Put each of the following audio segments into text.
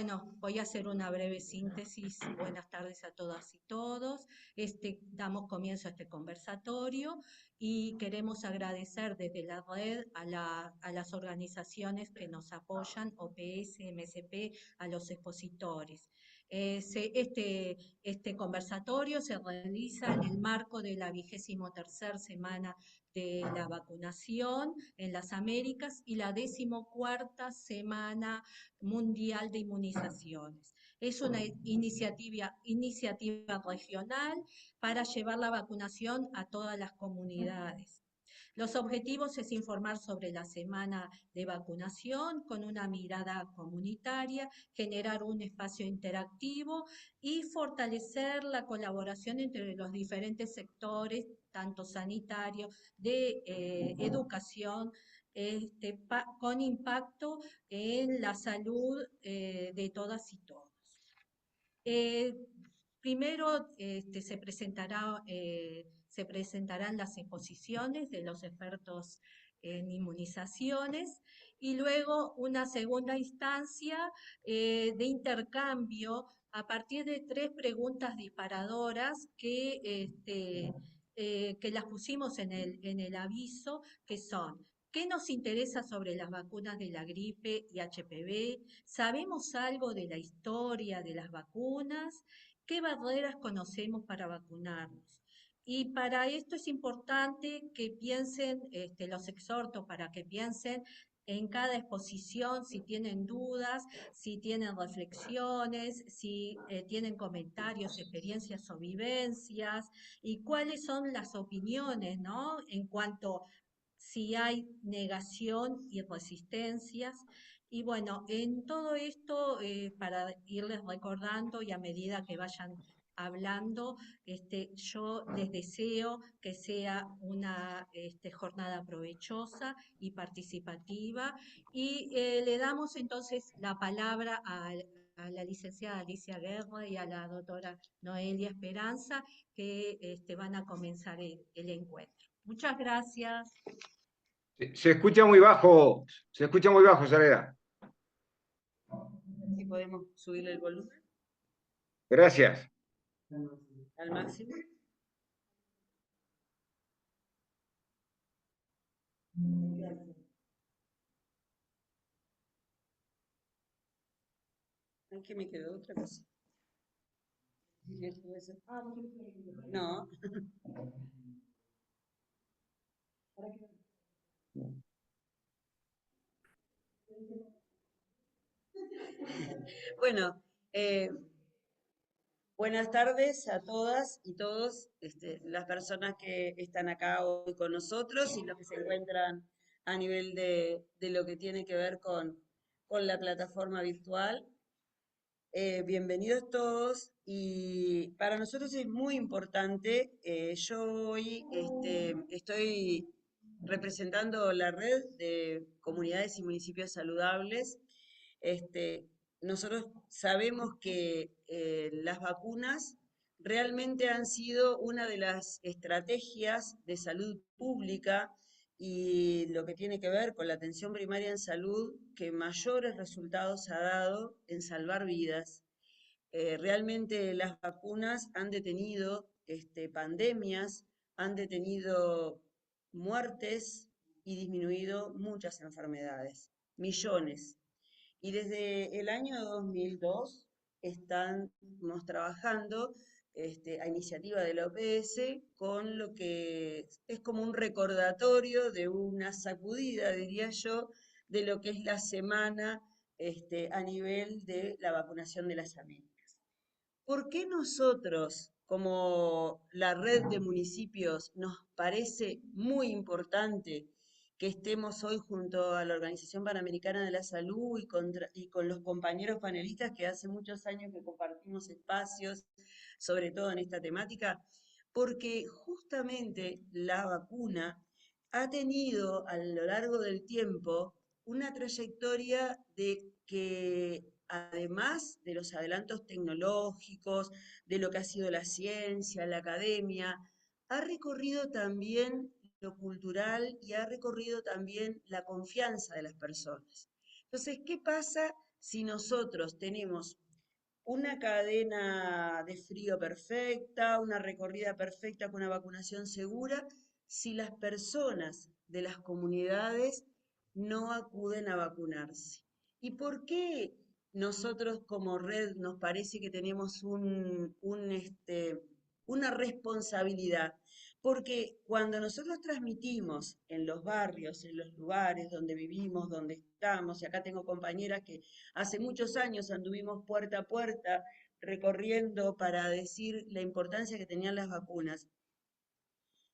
Bueno, voy a hacer una breve síntesis. Buenas tardes a todas y todos. Damos comienzo a este conversatorio y queremos agradecer desde la red a las organizaciones que nos apoyan, OPS, MSP, a los expositores. Este conversatorio se realiza en el marco de la 23ª semana de la vacunación en las Américas y la 14ª semana mundial de inmunizaciones. Es una iniciativa regional para llevar la vacunación a todas las comunidades. Los objetivos es informar sobre la semana de vacunación con una mirada comunitaria, generar un espacio interactivo y fortalecer la colaboración entre los diferentes sectores, tanto sanitarios, de educación, con impacto en la salud de todas y todos. Eh, Primero se presentarán las exposiciones de los expertos en inmunizaciones y luego una segunda instancia de intercambio a partir de 3 preguntas disparadoras que las pusimos en el aviso, que son: ¿qué nos interesa sobre las vacunas de la gripe y HPV? ¿Sabemos algo de la historia de las vacunas? ¿Qué barreras conocemos para vacunarnos? Y para esto es importante que piensen, los exhorto para que piensen en cada exposición, si tienen dudas, si tienen reflexiones, si tienen comentarios, experiencias o vivencias, y cuáles son las opiniones, ¿no? En cuanto si hay negación y resistencias. Y bueno, en todo esto, para irles recordando y a medida que vayan hablando, yo les deseo que sea una jornada provechosa y participativa. Y le damos entonces la palabra a la licenciada Alicia Guerra y a la doctora Noelia Esperanza, que van a comenzar el encuentro. Muchas gracias. Se escucha muy bajo, Soledad. Si podemos subirle el volumen Gracias. al máximo. Ay, que me quedó otra cosa. No. Bueno, buenas tardes a todas y todos, las personas que están acá hoy con nosotros y los que se encuentran a nivel de lo que tiene que ver con la plataforma virtual. Bienvenidos todos y para nosotros es muy importante. Yo hoy estoy representando la red de comunidades y municipios saludables. Nosotros sabemos que las vacunas realmente han sido una de las estrategias de salud pública y lo que tiene que ver con la atención primaria en salud que mayores resultados ha dado en salvar vidas. Realmente las vacunas han detenido pandemias, han detenido muertes y disminuido muchas enfermedades, millones. Y desde el año 2002 estamos trabajando a iniciativa de la OPS con lo que es como un recordatorio de una sacudida, diría yo, de lo que es la semana a nivel de la vacunación de las Américas. ¿Por qué nosotros, como la red de municipios, nos parece muy importante que estemos hoy junto a la Organización Panamericana de la Salud y con los compañeros panelistas que hace muchos años que compartimos espacios, sobre todo en esta temática? Porque justamente la vacuna ha tenido a lo largo del tiempo una trayectoria de que, además de los adelantos tecnológicos, de lo que ha sido la ciencia, la academia, ha recorrido también lo cultural y ha recorrido también la confianza de las personas. Entonces, ¿qué pasa si nosotros tenemos una cadena de frío perfecta, una recorrida perfecta con una vacunación segura, si las personas de las comunidades no acuden a vacunarse? ¿Y por qué nosotros como red nos parece que tenemos una responsabilidad? Porque cuando nosotros transmitimos en los barrios, en los lugares donde vivimos, donde estamos, y acá tengo compañeras que hace muchos años anduvimos puerta a puerta recorriendo para decir la importancia que tenían las vacunas.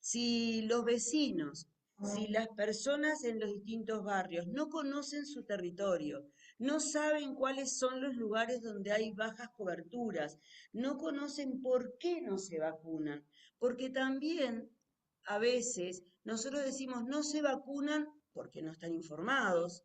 Si los vecinos, si las personas en los distintos barrios no conocen su territorio, no saben cuáles son los lugares donde hay bajas coberturas, no conocen por qué no se vacunan, porque también a veces nosotros decimos no se vacunan porque no están informados,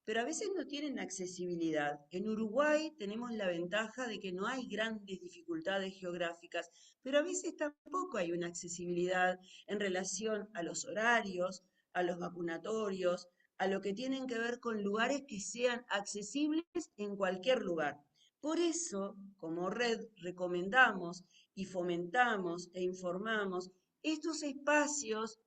pero a veces no tienen accesibilidad. En Uruguay tenemos la ventaja de que no hay grandes dificultades geográficas, pero a veces tampoco hay una accesibilidad en relación a los horarios, a los vacunatorios, a lo que tienen que ver con lugares que sean accesibles en cualquier lugar. Por eso, como red, recomendamos y fomentamos e informamos estos espacios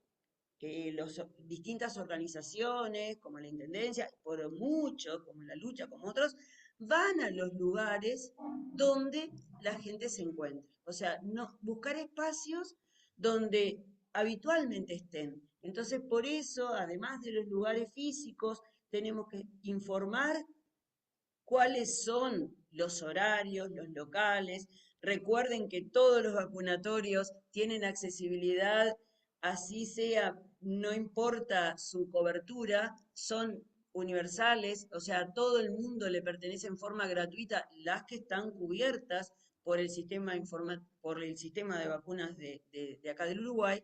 que las distintas organizaciones, como la Intendencia, por mucho, como la lucha, como otros, van a los lugares donde la gente se encuentra. O sea, no, buscar espacios donde habitualmente estén. Entonces, por eso, además de los lugares físicos, tenemos que informar cuáles son los horarios, los locales. Recuerden que todos los vacunatorios tienen accesibilidad, así sea, no importa su cobertura, son universales, o sea, a todo el mundo le pertenece en forma gratuita las que están cubiertas por el por el sistema de vacunas de acá del Uruguay.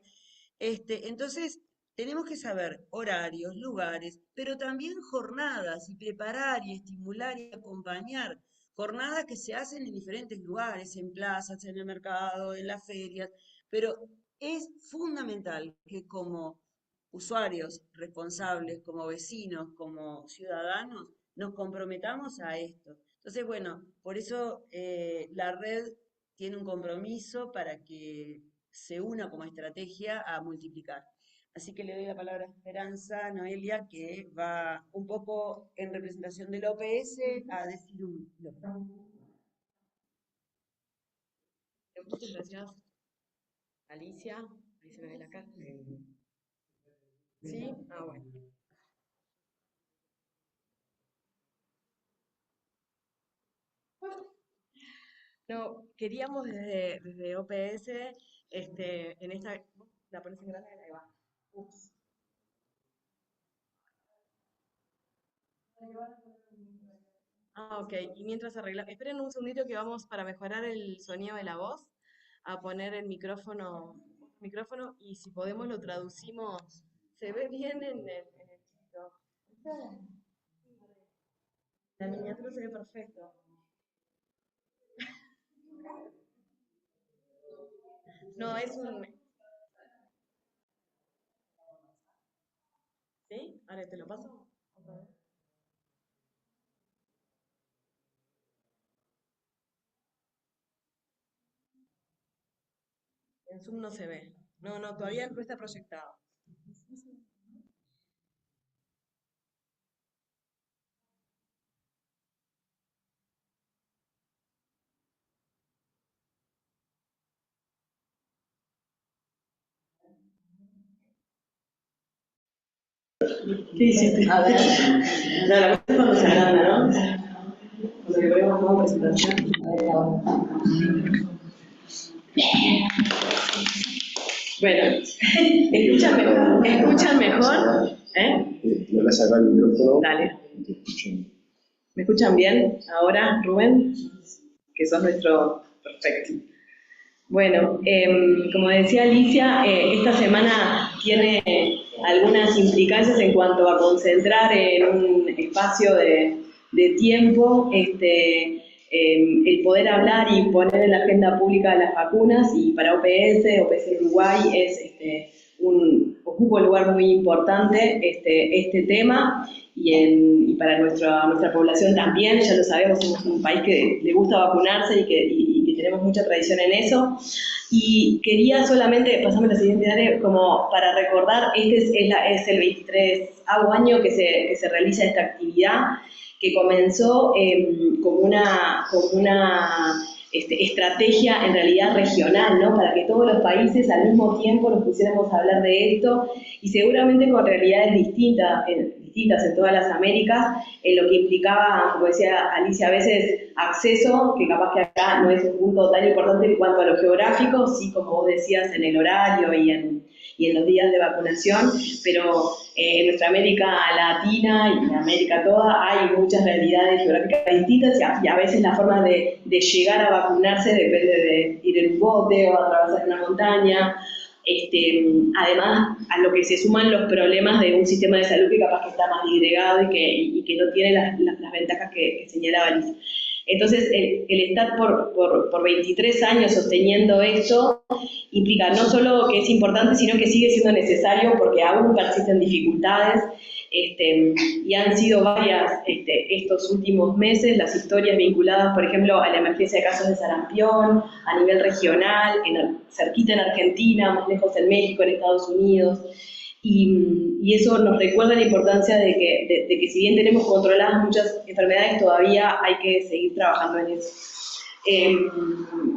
Entonces, tenemos que saber horarios, lugares, pero también jornadas y preparar y estimular y acompañar jornadas que se hacen en diferentes lugares, en plazas, en el mercado, en las ferias, pero es fundamental que como usuarios responsables, como vecinos, como ciudadanos, nos comprometamos a esto. Entonces, bueno, por eso la red tiene un compromiso para que se una como estrategia a multiplicar. Así que le doy la palabra a Esperanza Noelia, que va un poco en representación del OPS a decir un... Muchas gracias, Alicia. Ahí se me ve la cara. ¿Sí? Ah, bueno. No, queríamos desde OPS, en esta... ¿La pones en grande? Ahí va. Ups. Ah, ok. Y mientras arreglamos... Esperen un segundito que vamos para mejorar el sonido de la voz, a poner el micrófono y si podemos lo traducimos. ¿Se ve bien en el TikTok? La miniatura se ve perfecto. No, es un... ¿Sí? Ahora te lo paso. En Zoom no se ve. No, no, todavía no está proyectado. ¿Qué hiciste? A ver. No, la cosa es cuando se agranda, ¿no? Cuando le ponemos como presentación. A ver, ahora. Bueno, ¿escuchan mejor? Le voy a sacar el micrófono. Dale. ¿Me escuchan bien ahora, Rubén? Que sos nuestro... Perfecto. Bueno, como decía Alicia, esta semana tiene algunas implicancias en cuanto a concentrar en un espacio de tiempo el poder hablar y poner en la agenda pública las vacunas, y para OPS Uruguay es ocupa un lugar muy importante este tema y para nuestra población también, ya lo sabemos, somos un país que le gusta vacunarse y que tenemos mucha tradición en eso. Y quería solamente, pasarme la siguiente área, como para recordar, es el 23º año que se realiza esta actividad, que comenzó como una estrategia en realidad regional, ¿no? Para que todos los países al mismo tiempo nos pusiéramos a hablar de esto, y seguramente con realidades distintas en todas las Américas, en lo que implicaba, como decía Alicia, a veces acceso, que capaz que acá no es un punto tan importante en cuanto a lo geográfico, sí, como vos decías, en el horario y en los días de vacunación, pero en nuestra América Latina y en América toda hay muchas realidades geográficas distintas y a veces la forma de llegar a vacunarse depende de ir en un bote o atravesar una montaña. Además, a lo que se suman los problemas de un sistema de salud que capaz que está más disgregado y que no tiene las ventajas que señalaba Alicia. Entonces, el estar por 23 años sosteniendo esto implica no solo que es importante, sino que sigue siendo necesario porque aún persisten dificultades y han sido varias estos últimos meses las historias vinculadas, por ejemplo, a la emergencia de casos de sarampión a nivel regional, cerquita en Argentina, más lejos en México, en Estados Unidos. Y eso nos recuerda la importancia de que si bien tenemos controladas muchas enfermedades, todavía hay que seguir trabajando en eso.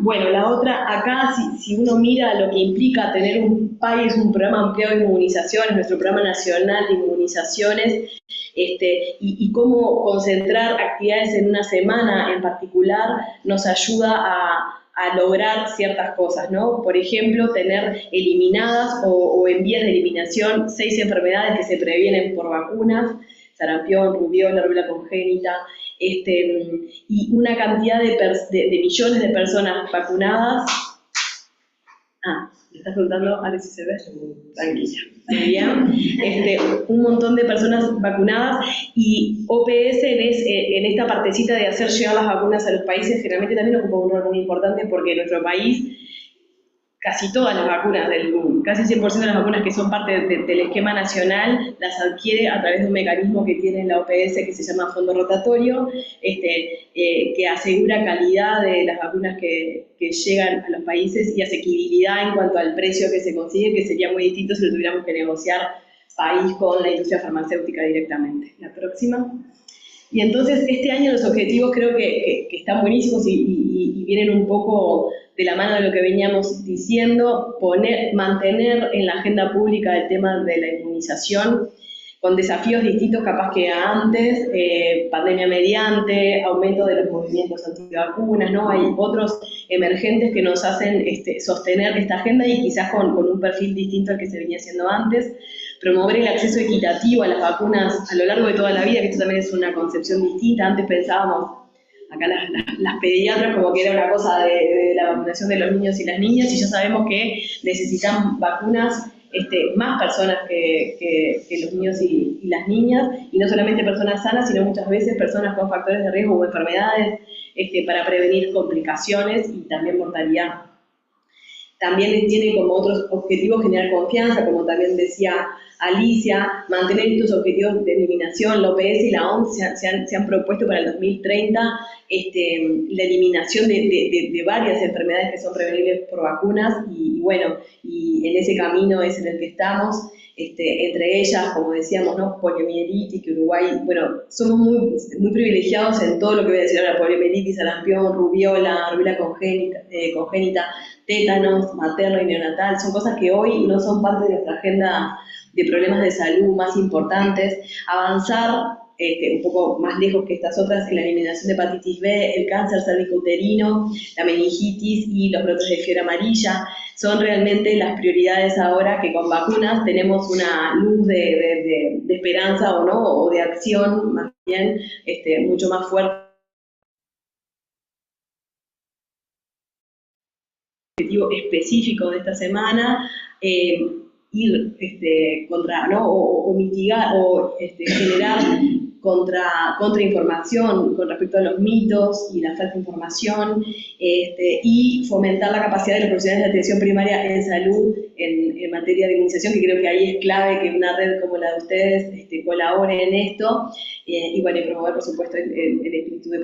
Bueno, la otra, acá si uno mira lo que implica tener un país, un programa ampliado de inmunizaciones, nuestro programa nacional de inmunizaciones, y cómo concentrar actividades en una semana en particular nos ayuda a lograr ciertas cosas, ¿no? Por ejemplo, tener eliminadas o en vías de eliminación 6 enfermedades que se previenen por vacunas: sarampión, rubiola, rubiola congénita, y una cantidad de millones de personas vacunadas. ¿Me estás preguntando a ver si se ve? Tranquila. Bien. Un montón de personas vacunadas, y OPS en esta partecita de hacer llegar las vacunas a los países generalmente también ocupa un rol muy importante, porque en nuestro país casi todas las vacunas, casi 100% de las vacunas que son parte del esquema nacional, las adquiere a través de un mecanismo que tiene la OPS que se llama Fondo Rotatorio, que asegura calidad de las vacunas que llegan a los países y asequibilidad en cuanto al precio que se consigue, que sería muy distinto si lo tuviéramos que negociar país con la industria farmacéutica directamente. La próxima. Y entonces este año los objetivos creo que están buenísimos y vienen un poco de la mano de lo que veníamos diciendo: mantener en la agenda pública el tema de la inmunización, con desafíos distintos capaz que antes, pandemia mediante, aumento de los movimientos antivacunas, ¿no? Hay otros emergentes que nos hacen sostener esta agenda, y quizás con un perfil distinto al que se venía haciendo antes. Promover el acceso equitativo a las vacunas a lo largo de toda la vida, que esto también es una concepción distinta. Antes pensábamos, acá las pediatras, como que era una cosa de la vacunación de los niños y las niñas, y ya sabemos que necesitan vacunas más personas que los niños y las niñas, y no solamente personas sanas, sino muchas veces personas con factores de riesgo o enfermedades, para prevenir complicaciones y también mortalidad. También tiene como otros objetivos generar confianza, como también decía Alicia, mantener estos objetivos de eliminación. La OPS y la OMS se han propuesto para el 2030 la eliminación de varias enfermedades que son prevenibles por vacunas, y bueno, y en ese camino es en el que estamos. Entre ellas, como decíamos, ¿no? Poliomielitis, que Uruguay, bueno, somos muy privilegiados en todo lo que voy a decir ahora: poliomielitis, sarampión, rubiola congénita, tétanos materno y neonatal. Son cosas que hoy no son parte de nuestra agenda de problemas de salud más importantes. Avanzar un poco más lejos que estas otras en la eliminación de hepatitis B, el cáncer cervicouterino, la meningitis y los brotes de fiebre amarilla. Son realmente las prioridades ahora, que con vacunas tenemos una luz de esperanza o de acción, más bien, mucho más fuerte. Objetivo específico de esta semana, ir contra, ¿no? o mitigar o generar contrainformación con respecto a los mitos y la falsa información, y fomentar la capacidad de los profesionales de atención primaria en salud en materia de inmunización, que creo que ahí es clave que una red como la de ustedes colabore en esto, y bueno, y promover por supuesto el espíritu de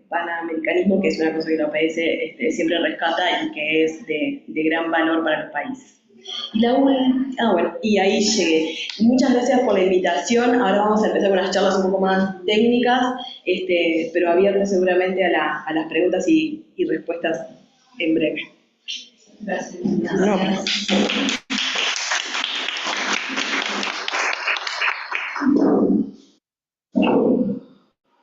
panamericanismo, que es una cosa que la OPS siempre rescata y que es de gran valor para los países. Y ahí llegué. Muchas gracias por la invitación. Ahora vamos a empezar con unas charlas un poco más técnicas, pero abiertas seguramente a las preguntas y respuestas en breve. Gracias. No.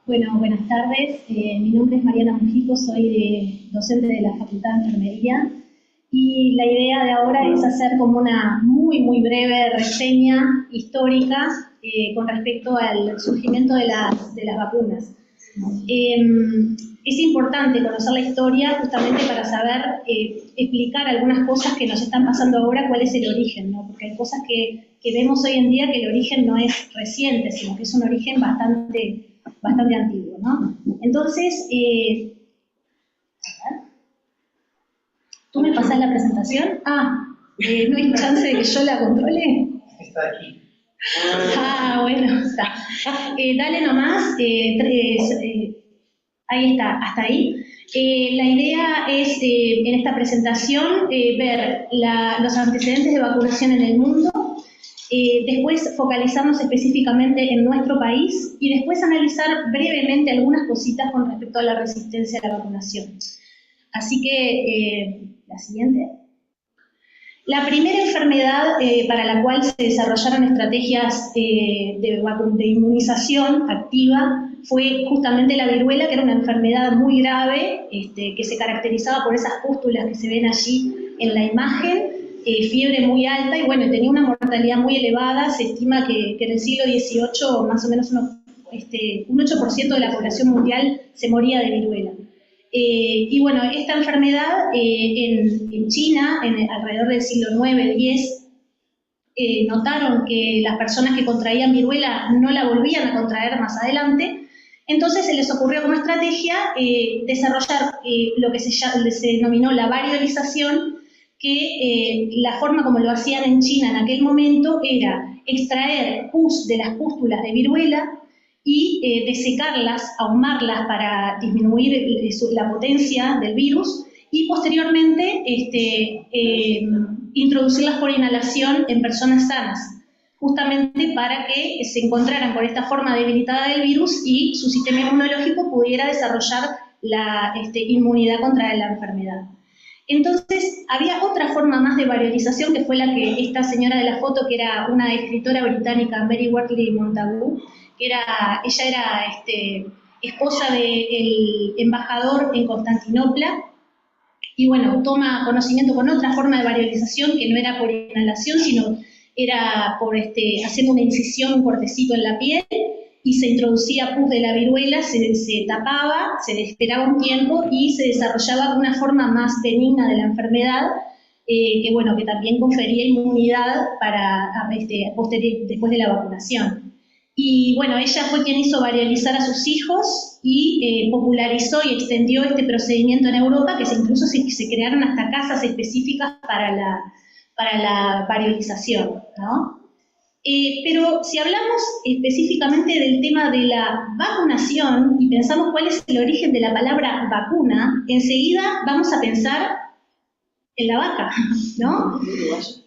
Bueno, buenas tardes. Mi nombre es Mariana Mujico, soy docente de la Facultad de Enfermería. Y la idea de ahora es hacer como una muy breve reseña histórica con respecto al surgimiento de las vacunas. Es importante conocer la historia justamente para saber explicar algunas cosas que nos están pasando ahora, cuál es el origen, ¿no? Porque hay cosas que vemos hoy en día que el origen no es reciente, sino que es un origen bastante antiguo, ¿no? Entonces, ¿tú me pasás la presentación? ¿No hay chance de que yo la controle? Está aquí. Bueno, está. Dale nomás. Ahí está, hasta ahí. La idea es, en esta presentación, ver los antecedentes de vacunación en el mundo, después focalizarnos específicamente en nuestro país y después analizar brevemente algunas cositas con respecto a la resistencia a la vacunación. Así que, la siguiente. La primera enfermedad para la cual se desarrollaron estrategias de inmunización activa fue justamente la viruela, que era una enfermedad muy grave, que se caracterizaba por esas pústulas que se ven allí en la imagen, fiebre muy alta y bueno, tenía una mortalidad muy elevada. Se estima que en el siglo XVIII más o menos un 8% de la población mundial se moría de viruela. Y bueno, esta enfermedad en China, alrededor del siglo IX, X, notaron que las personas que contraían viruela no la volvían a contraer más adelante, entonces se les ocurrió como estrategia desarrollar lo que se denominó la variolización, que la forma como lo hacían en China en aquel momento era extraer pus de las pústulas de viruela y desecarlas, ahumarlas para disminuir la potencia del virus y posteriormente introducirlas por inhalación en personas sanas, justamente para que se encontraran con esta forma debilitada del virus y su sistema inmunológico pudiera desarrollar la inmunidad contra la enfermedad. Entonces, había otra forma más de variolización, que fue la que esta señora de la foto, que era una escritora británica, Mary Wortley Montagu, ella era esposa del embajador en Constantinopla, y bueno, toma conocimiento con otra forma de variolización, que no era por inhalación, sino era por haciendo una incisión, un cortecito en la piel, y se introducía pus de la viruela, se tapaba, se esperaba un tiempo y se desarrollaba una forma más benigna de la enfermedad, que bueno, que también confería inmunidad para después de la vacunación. Y bueno, ella fue quien hizo variolizar a sus hijos y popularizó y extendió este procedimiento en Europa, que incluso se crearon hasta casas específicas para la variolización, ¿no? Pero si hablamos específicamente del tema de la vacunación y pensamos cuál es el origen de la palabra vacuna, enseguida vamos a pensar en la vaca, ¿no?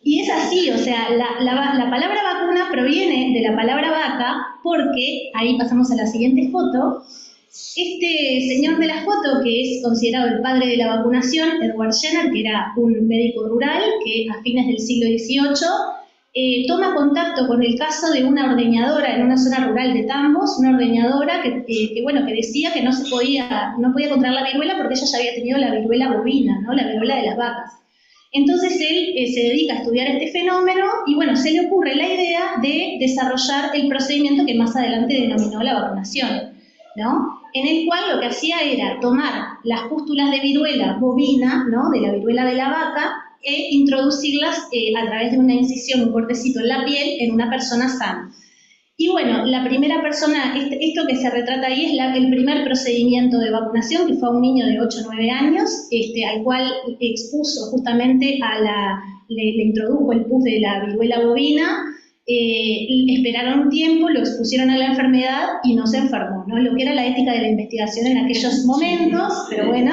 Y es así, o sea, la palabra vacuna proviene de la palabra vaca porque, ahí pasamos a la siguiente foto, este señor de la foto, que es considerado el padre de la vacunación, Edward Jenner, que era un médico rural que a fines del siglo XVIII toma contacto con el caso de una ordeñadora en una zona rural de Tambos, una ordeñadora que decía que no podía contraer la viruela porque ella ya había tenido la viruela bovina, ¿no? La viruela de las vacas. Entonces él se dedica a estudiar este fenómeno y bueno, se le ocurre la idea de desarrollar el procedimiento que más adelante denominó la vacunación, ¿no? En el cual lo que hacía era tomar las pústulas de viruela bovina, ¿no? De la viruela de la vaca, e introducirlas a través de una incisión, un cortecito en la piel, en una persona sana. Y bueno, la primera persona, esto que se retrata ahí es el primer procedimiento de vacunación, que fue a un niño de 8 o 9 años, al cual expuso justamente le introdujo el pus de la viruela bovina, esperaron un tiempo, lo expusieron a la enfermedad y no se enfermó, ¿no? Lo que era la ética de la investigación en aquellos momentos, pero bueno.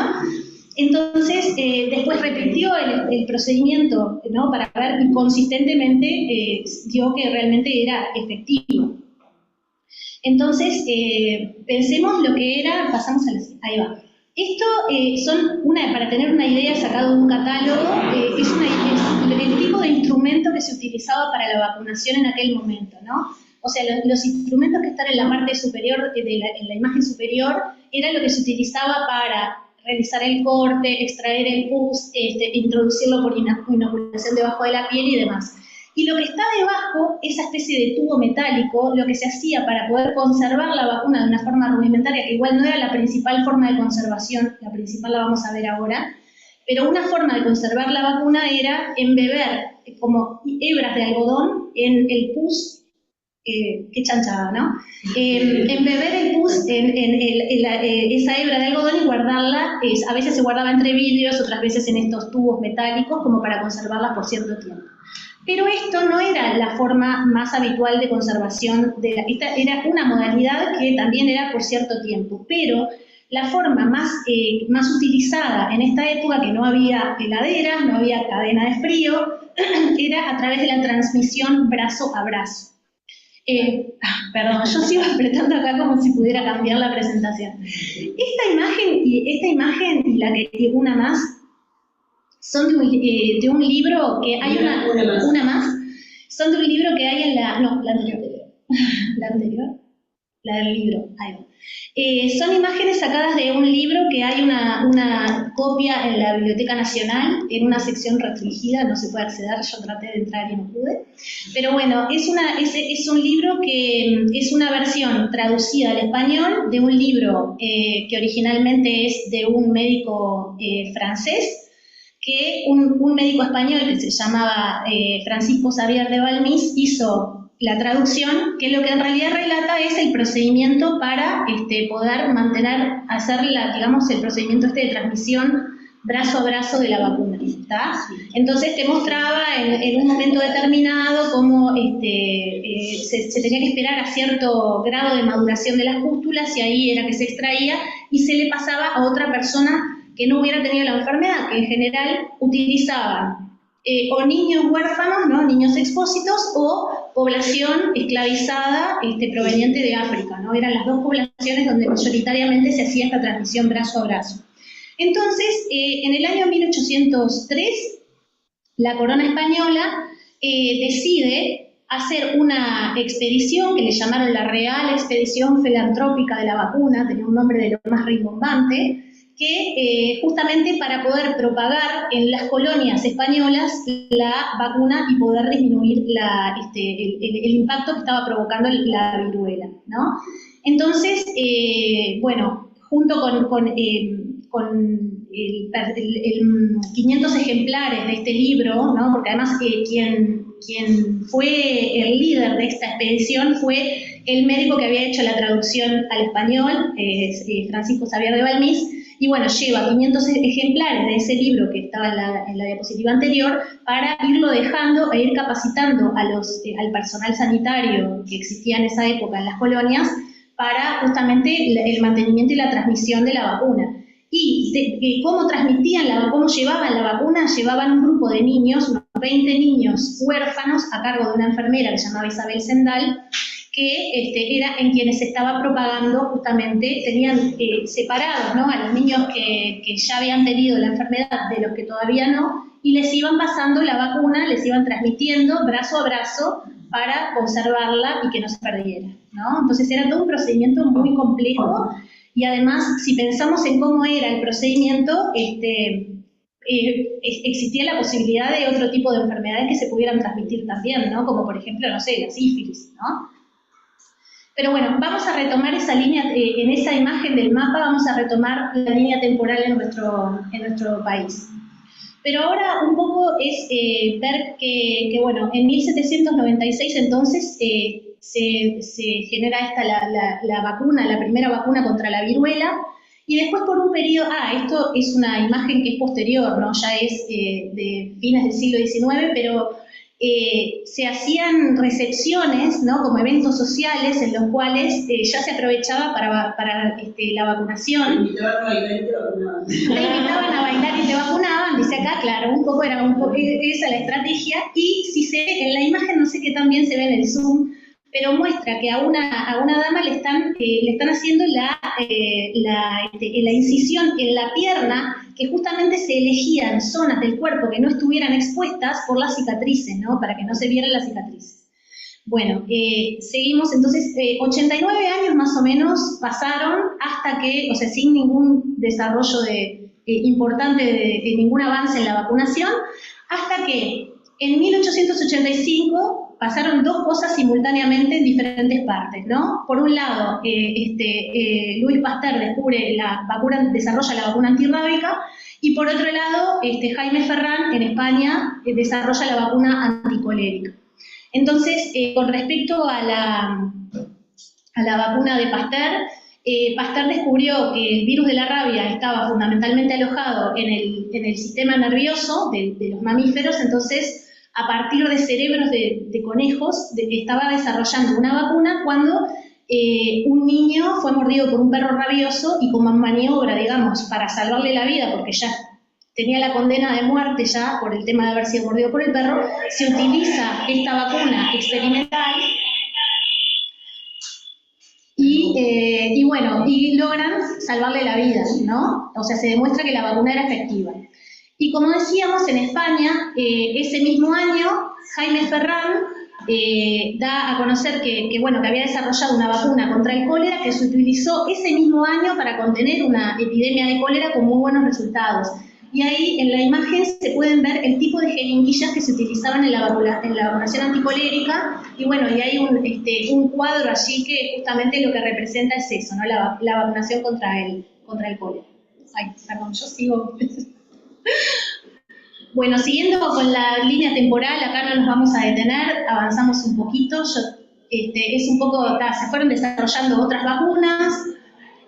Entonces, después repitió el procedimiento, ¿no? Para ver y consistentemente dio que realmente era efectivo. Entonces, pensemos lo que era, pasamos a ahí va. Esto para tener una idea sacado de un catálogo, es el tipo de instrumento que se utilizaba para la vacunación en aquel momento, ¿no? O sea, los instrumentos que están en la parte superior, en la imagen superior, era lo que se utilizaba para realizar el corte, extraer el pus, introducirlo por inoculación debajo de la piel y demás. Y lo que está debajo, esa especie de tubo metálico, lo que se hacía para poder conservar la vacuna de una forma rudimentaria, que igual no era la principal forma de conservación, la principal la vamos a ver ahora, pero una forma de conservar la vacuna era embeber como hebras de algodón en el pus. Qué chanchada, ¿no? Embeber el pus en esa hebra de algodón y guardarla, a veces se guardaba entre vidrios, otras veces en estos tubos metálicos, como para conservarla por cierto tiempo. Pero esto no era la forma más habitual de conservación, esta era una modalidad que también era por cierto tiempo, pero la forma más utilizada en esta época, que no había heladeras, no había cadena de frío, era a través de la transmisión brazo a brazo. Perdón, yo sigo apretando acá como si pudiera cambiar la presentación. Esta imagen y la que tiene una más son de un libro que hay una más. Son de un libro que hay en la anterior, la del libro, ahí va. Son imágenes sacadas de un libro que hay una copia en la Biblioteca Nacional, en una sección restringida, no se puede acceder, yo traté de entrar y no pude. Pero bueno, es un libro que es una versión traducida al español de un libro que originalmente es de un médico francés, que un médico español que se llamaba Francisco Xavier de Valmis hizo la traducción, que lo que en realidad relata es el procedimiento para poder hacer el procedimiento de transmisión brazo a brazo de la vacuna, ¿está? Entonces te mostraba en un momento determinado cómo se tenía que esperar a cierto grado de maduración de las pústulas y ahí era que se extraía y se le pasaba a otra persona que no hubiera tenido la enfermedad, que en general utilizaban o niños huérfanos, ¿no? Niños expósitos, o población esclavizada proveniente de África, ¿no? Eran las dos poblaciones donde mayoritariamente se hacía esta transmisión brazo a brazo. Entonces, en el año 1803, la corona española decide hacer una expedición que le llamaron la Real Expedición Filantrópica de la Vacuna, tenía un nombre de lo más rimbombante, que justamente para poder propagar en las colonias españolas la vacuna y poder disminuir el impacto que estaba provocando la viruela, ¿no? Entonces, bueno, junto con 500 ejemplares de este libro, ¿no? Porque además quien fue el líder de esta expedición fue el médico que había hecho la traducción al español, Francisco Xavier de Valmis, y bueno, lleva 500 ejemplares de ese libro que estaba en la diapositiva anterior para irlo dejando e ir capacitando al personal sanitario que existía en esa época en las colonias para justamente el mantenimiento y la transmisión de la vacuna. Y cómo transmitían cómo llevaban la vacuna, llevaban un grupo de niños, unos 20 niños huérfanos a cargo de una enfermera que se llamaba Isabel Sendal, que era en quienes se estaba propagando justamente, tenían separados, ¿no? A los niños que ya habían tenido la enfermedad de los que todavía no, y les iban pasando la vacuna, les iban transmitiendo brazo a brazo para conservarla y que no se perdiera, ¿no? Entonces era todo un procedimiento muy complejo y además, si pensamos en cómo era el procedimiento, existía la posibilidad de otro tipo de enfermedades que se pudieran transmitir también, ¿no? Como por ejemplo, no sé, la sífilis, ¿no? Pero bueno, vamos a retomar esa línea, en esa imagen del mapa vamos a retomar la línea temporal en nuestro país. Pero ahora un poco es ver que bueno, en 1796 entonces se genera la vacuna, la primera vacuna contra la viruela, y después por un periodo, esto es una imagen que es posterior, ¿no? Ya es de fines del siglo XIX, pero se hacían recepciones, ¿no? Como eventos sociales en los cuales ya se aprovechaba para la vacunación. Te invitaban a bailar y te vacunaban, dice acá, claro, un poco era esa la estrategia, y si se ve en la imagen, no sé qué también se ve en el Zoom, pero muestra que a una dama le están haciendo la incisión en la pierna, que justamente se elegían zonas del cuerpo que no estuvieran expuestas por las cicatrices, ¿no? Para que no se vieran las cicatrices. Bueno, seguimos, entonces, 89 años más o menos pasaron hasta que, o sea, sin ningún desarrollo importante de ningún avance en la vacunación, hasta que en 1885 pasaron dos cosas simultáneamente en diferentes partes, ¿no? Por un lado, Louis Pasteur desarrolla la vacuna antirrábica, y por otro lado, Jaime Ferrán en España desarrolla la vacuna anticolérica. Entonces, con respecto a la vacuna de Pasteur, Pasteur descubrió que el virus de la rabia estaba fundamentalmente alojado en el sistema nervioso de los mamíferos. Entonces, a partir de cerebros de conejos, estaba desarrollando una vacuna cuando un niño fue mordido por un perro rabioso, y como maniobra, digamos, para salvarle la vida, porque ya tenía la condena de muerte ya por el tema de haber sido mordido por el perro, se utiliza esta vacuna experimental y logran salvarle la vida, ¿no? O sea, se demuestra que la vacuna era efectiva. Y como decíamos, en España, ese mismo año, Jaime Ferrán da a conocer que había desarrollado una vacuna contra el cólera que se utilizó ese mismo año para contener una epidemia de cólera con muy buenos resultados. Y ahí en la imagen se pueden ver el tipo de jeringuillas que se utilizaban en la vacunación anticolérica, y y hay un cuadro allí que justamente lo que representa es eso, ¿no? La vacunación contra el cólera. Ay, perdón, yo sigo. Bueno, siguiendo con la línea temporal, acá no nos vamos a detener, avanzamos un poquito. Es un poco, se fueron desarrollando otras vacunas.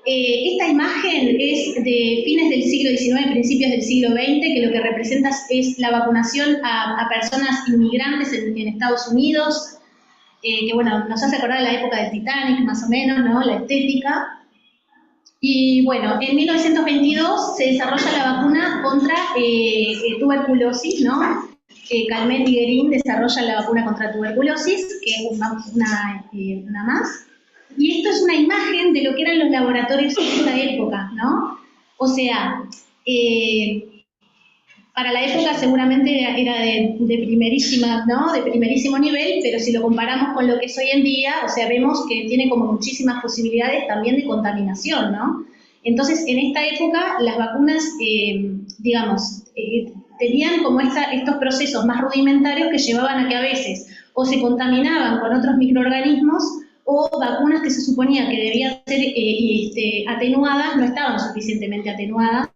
Esta imagen es de fines del siglo XIX, principios del siglo XX, que lo que representa es la vacunación a personas inmigrantes en Estados Unidos, que nos hace acordar la época del Titanic, más o menos, ¿no? La estética. Y en 1922 se desarrolla la vacuna contra tuberculosis, ¿no? Calmet y Guerin desarrollan la vacuna contra tuberculosis, que es una más. Y esto es una imagen de lo que eran los laboratorios en esa época, ¿no? O sea, para la época seguramente era de primerísima, ¿no? De primerísimo nivel, pero si lo comparamos con lo que es hoy en día, o sea, vemos que tiene como muchísimas posibilidades también de contaminación, ¿no? Entonces, en esta época, las vacunas, tenían como estos procesos más rudimentarios que llevaban a que a veces o se contaminaban con otros microorganismos, o vacunas que se suponía que debían ser atenuadas, no estaban suficientemente atenuadas,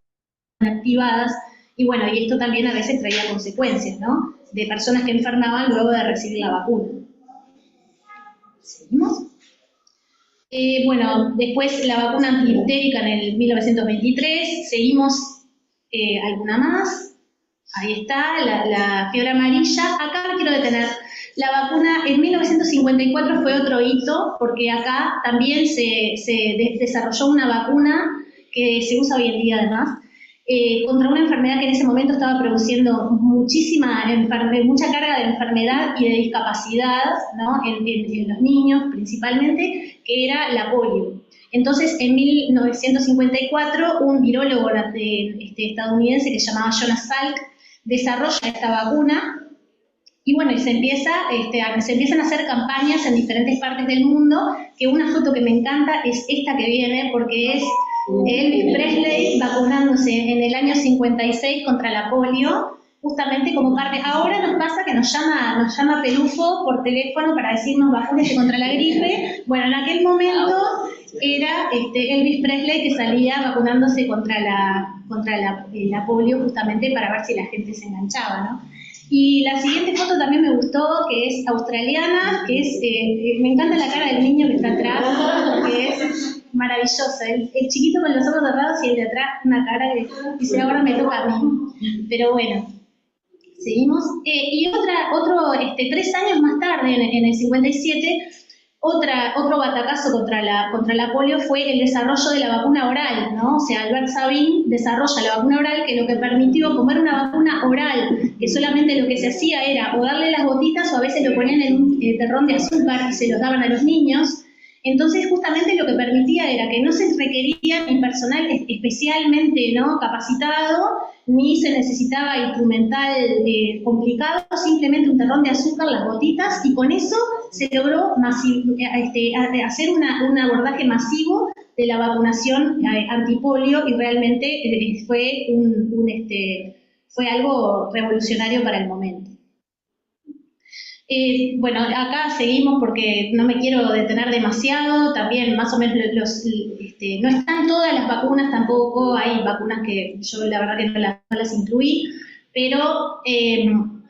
activadas. Y esto también a veces traía consecuencias, ¿no? De personas que enfermaban luego de recibir la vacuna. ¿Seguimos? Después la vacuna antidifterica en el 1923, seguimos alguna más. Ahí está, la fiebre amarilla. Acá me quiero detener. La vacuna en 1954 fue otro hito, porque acá también se desarrolló una vacuna que se usa hoy en día además, contra una enfermedad que en ese momento estaba produciendo mucha carga de enfermedad y de discapacidad, ¿no? en los niños principalmente, que era la polio. Entonces, en 1954, un virólogo estadounidense que se llamaba Jonas Salk desarrolla esta vacuna, y se empiezan a hacer campañas en diferentes partes del mundo, que una foto que me encanta es esta que viene, porque es Elvis Presley vacunándose en el año 56 contra la polio, justamente como parte. Ahora nos pasa que nos llama Pelufo por teléfono para decirnos vacúnese contra la gripe. En aquel momento era Elvis Presley que salía vacunándose contra la polio, justamente para ver si la gente se enganchaba, ¿no? Y la siguiente foto también me gustó, que es australiana, que es, me encanta la cara del niño que está atrás, porque es maravillosa. El chiquito con los ojos cerrados y el de atrás una cara que dice, ahora me toca a mí. Pero bueno, seguimos. Y otro 3 años más tarde, en el 57, otro batacazo contra la polio fue el desarrollo de la vacuna oral, ¿no? O sea, Albert Sabin desarrolla la vacuna oral, que lo que permitió, como era una vacuna oral, que solamente lo que se hacía era o darle las gotitas o a veces lo ponían en un terrón de azúcar y se los daban a los niños. Entonces, justamente lo que permitía era que no se requería ni personal especialmente, ¿no?, capacitado, ni se necesitaba instrumental complicado, simplemente un terrón de azúcar, las gotitas, y con eso se logró hacer un abordaje masivo de la vacunación antipolio, y realmente fue algo revolucionario para el momento. Bueno, acá seguimos porque no me quiero detener demasiado, también más o menos no están todas las vacunas tampoco, hay vacunas que yo la verdad que no las incluí, pero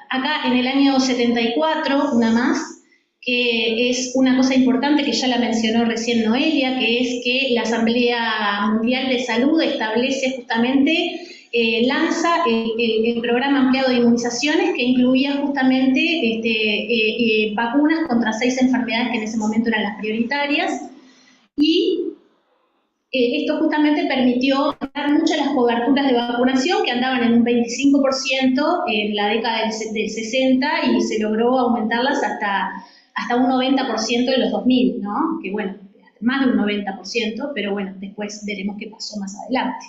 acá en el año 74, una más, que es una cosa importante que ya la mencionó recién Noelia, que es que la Asamblea Mundial de Salud establece justamente, lanza el programa ampliado de inmunizaciones, que incluía justamente vacunas contra 6 enfermedades que en ese momento eran las prioritarias, y esto justamente permitió dar muchas las coberturas de vacunación, que andaban en un 25% en la década del 60, y se logró aumentarlas hasta un 90% en los 2000, ¿no? Que bueno, más de un 90%, pero bueno, después veremos qué pasó más adelante.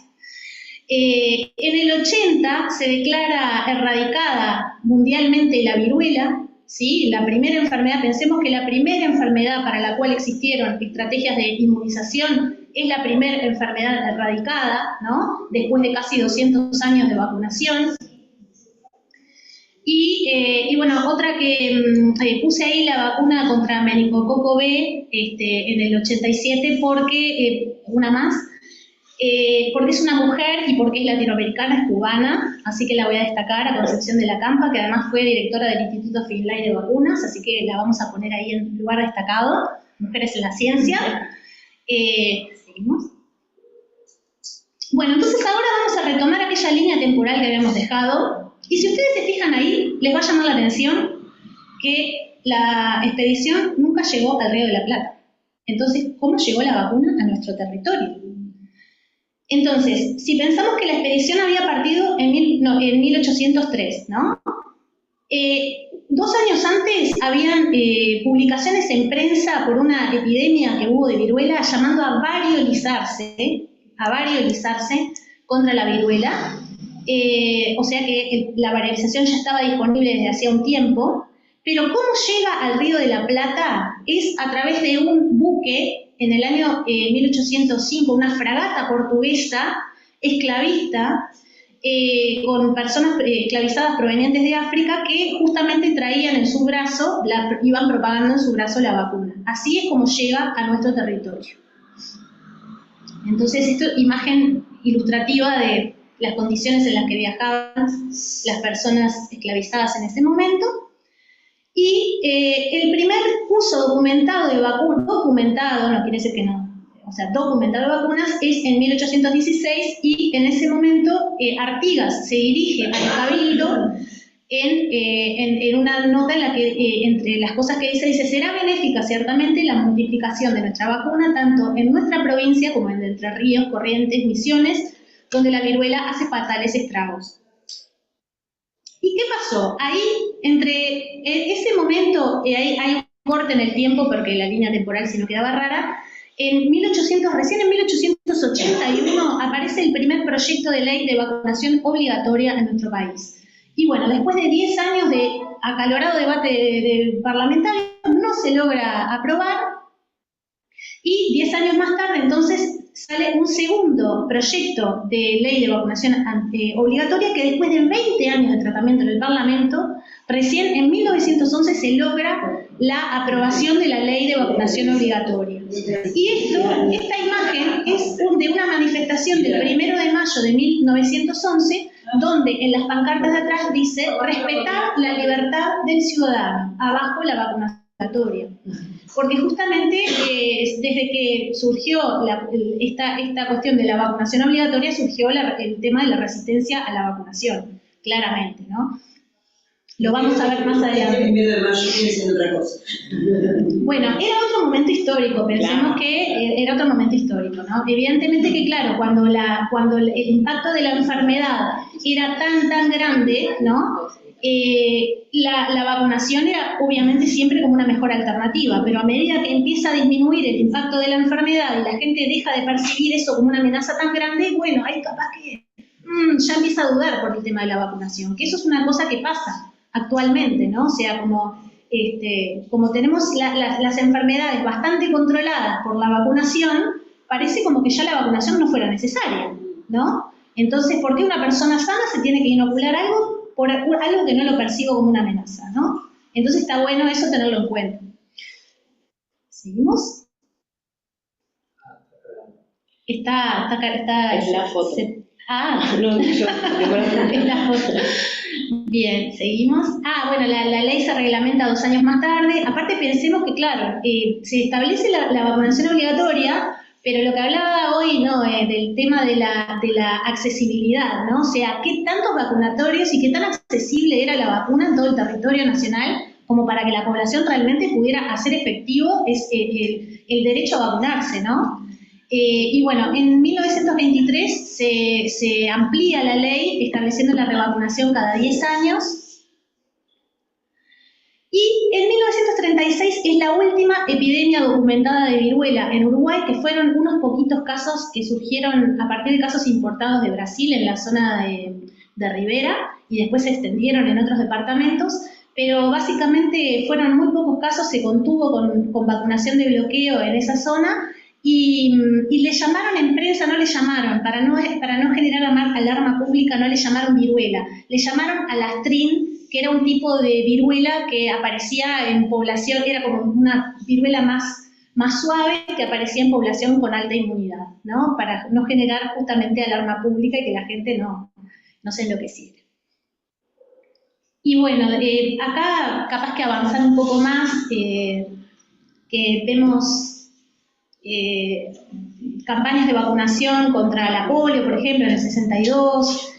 En el 80 se declara erradicada mundialmente la viruela, ¿sí? La primera enfermedad, pensemos que la primera enfermedad para la cual existieron estrategias de inmunización es la primera enfermedad erradicada, ¿no?, después de casi 200 años de vacunación. Y bueno, otra que puse ahí, la vacuna contra meningococo B en el 87, porque, una más, porque es una mujer y porque es latinoamericana, es cubana, así que la voy a destacar, a Concepción de la Campa, que además fue directora del Instituto Finlay de Vacunas, así que la vamos a poner ahí en lugar destacado, Mujeres en la Ciencia. Seguimos. Bueno, entonces ahora vamos a retomar aquella línea temporal que habíamos dejado, y si ustedes se fijan ahí, les va a llamar la atención que la expedición nunca llegó al Río de la Plata. Entonces, ¿cómo llegó la vacuna a nuestro territorio? Entonces, si pensamos que la expedición había partido en 1803, ¿no? 2 años antes habían publicaciones en prensa por una epidemia que hubo de viruela llamando a variolizarse contra la viruela. O sea que la variolización ya estaba disponible desde hacía un tiempo, pero ¿cómo llega al Río de la Plata? Es a través de un buque en el año 1805, una fragata portuguesa esclavista, con personas esclavizadas provenientes de África que justamente traían en su brazo, iban propagando en su brazo la vacuna. Así es como llega a nuestro territorio. Entonces, esto es imagen ilustrativa de las condiciones en las que viajaban las personas esclavizadas en ese momento. Y el primer uso documentado de vacunas, no quiere decir que no, o sea, documentado de vacunas, es en 1816, y en ese momento Artigas se dirige al Cabildo en una nota en la que, entre las cosas que dice, será benéfica ciertamente la multiplicación de nuestra vacuna, tanto en nuestra provincia como en Entre Ríos, Corrientes, Misiones, donde la viruela hace fatales estragos. ¿Y qué pasó? Ahí, entre ese momento, hay un corte en el tiempo, porque la línea temporal se nos quedaba rara. Recién en 1881 aparece el primer proyecto de ley de vacunación obligatoria en nuestro país. Y bueno, después de 10 años de acalorado debate parlamentario, no se logra aprobar. Y 10 años más tarde, entonces, sale un segundo proyecto de ley de vacunación obligatoria, que después de 20 años de tratamiento en el Parlamento, recién en 1911 se logra la aprobación de la ley de vacunación obligatoria. Y esta imagen es de una manifestación del 1 de mayo de 1911, donde en las pancartas de atrás dice respetar la libertad del ciudadano, abajo la vacunación obligatoria. Porque justamente desde que surgió esta cuestión de la vacunación obligatoria, surgió el tema de la resistencia a la vacunación, claramente, ¿no? Lo vamos a ver más adelante. Bueno, era otro momento histórico, pensemos que era otro momento histórico, ¿no? Evidentemente que, claro, cuando el impacto de la enfermedad era tan grande, ¿no? La vacunación era obviamente siempre como una mejor alternativa, pero a medida que empieza a disminuir el impacto de la enfermedad y la gente deja de percibir eso como una amenaza tan grande, bueno, ahí capaz que ya empieza a dudar por el tema de la vacunación, que eso es una cosa que pasa actualmente, ¿no? O sea, como tenemos las enfermedades bastante controladas por la vacunación, parece como que ya la vacunación no fuera necesaria, ¿no? Entonces, ¿por qué una persona sana se tiene que inocular algo por algo que no lo percibo como una amenaza, ¿no? Entonces está bueno eso tenerlo en cuenta. ¿Seguimos? Está es la foto. No, es la foto. Bien, seguimos. Bueno, la ley se reglamenta 2 años más tarde. Aparte pensemos que, claro, se establece la vacunación obligatoria, pero lo que hablaba hoy, ¿no? Del tema de la accesibilidad, ¿no? O sea, qué tantos vacunatorios y qué tan accesible era la vacuna en todo el territorio nacional como para que la población realmente pudiera hacer efectivo el derecho a vacunarse, ¿no? Y bueno, en 1923 se amplía la ley estableciendo la revacunación cada 10 años. Y en 1936 es la última epidemia documentada de viruela en Uruguay, que fueron unos poquitos casos que surgieron a partir de casos importados de Brasil en la zona de Rivera y después se extendieron en otros departamentos, pero básicamente fueron muy pocos casos, se contuvo con vacunación de bloqueo en esa zona y le llamaron en prensa, no le llamaron, para no generar alarma pública, no le llamaron viruela, le llamaron alastrín, que era un tipo de viruela que aparecía en población, era como una viruela más suave que aparecía en población con alta inmunidad, ¿no? Para no generar justamente alarma pública y que la gente no se enloqueciera. Y bueno, acá capaz que avanzar un poco más, que vemos campañas de vacunación contra la polio, por ejemplo, en el 62,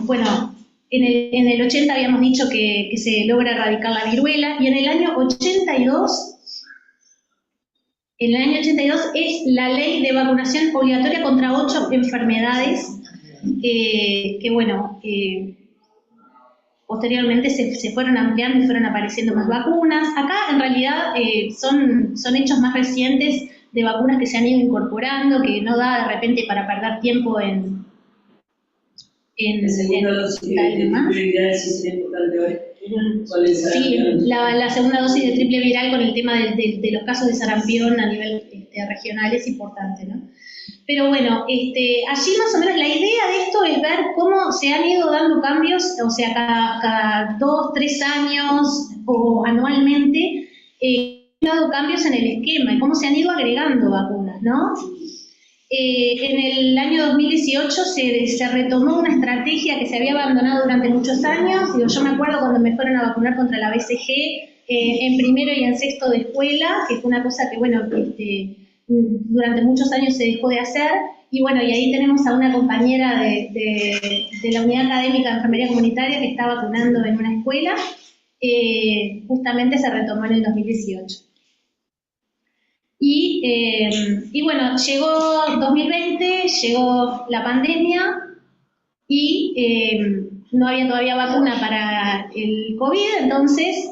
bueno, en el 80 habíamos dicho que se logra erradicar la viruela, y en el año 82 es la ley de vacunación obligatoria contra 8 enfermedades que bueno, posteriormente se fueron ampliando y fueron apareciendo más vacunas. Acá en realidad son hechos más recientes de vacunas que se han ido incorporando, que no da de repente para perder tiempo en segunda dosis de triple viral sí sería importante ver. Sí, la segunda dosis de triple viral con el tema de los casos de sarampión a nivel regional es importante, ¿no? Pero bueno, allí más o menos la idea de esto es ver cómo se han ido dando cambios, o sea, cada 2, 3 años o anualmente, han dado cambios en el esquema y cómo se han ido agregando vacunas, ¿no? En el año 2018 se retomó una estrategia que se había abandonado durante muchos años. Yo me acuerdo cuando me fueron a vacunar contra la BCG, en primero y en sexto de escuela, que fue una cosa que, bueno, durante muchos años se dejó de hacer. Y bueno, y ahí tenemos a una compañera de la Unidad Académica de Enfermería Comunitaria que está vacunando en una escuela. Justamente se retomó en el 2018. Y bueno, llegó 2020, llegó la pandemia y no había todavía vacuna para el COVID, entonces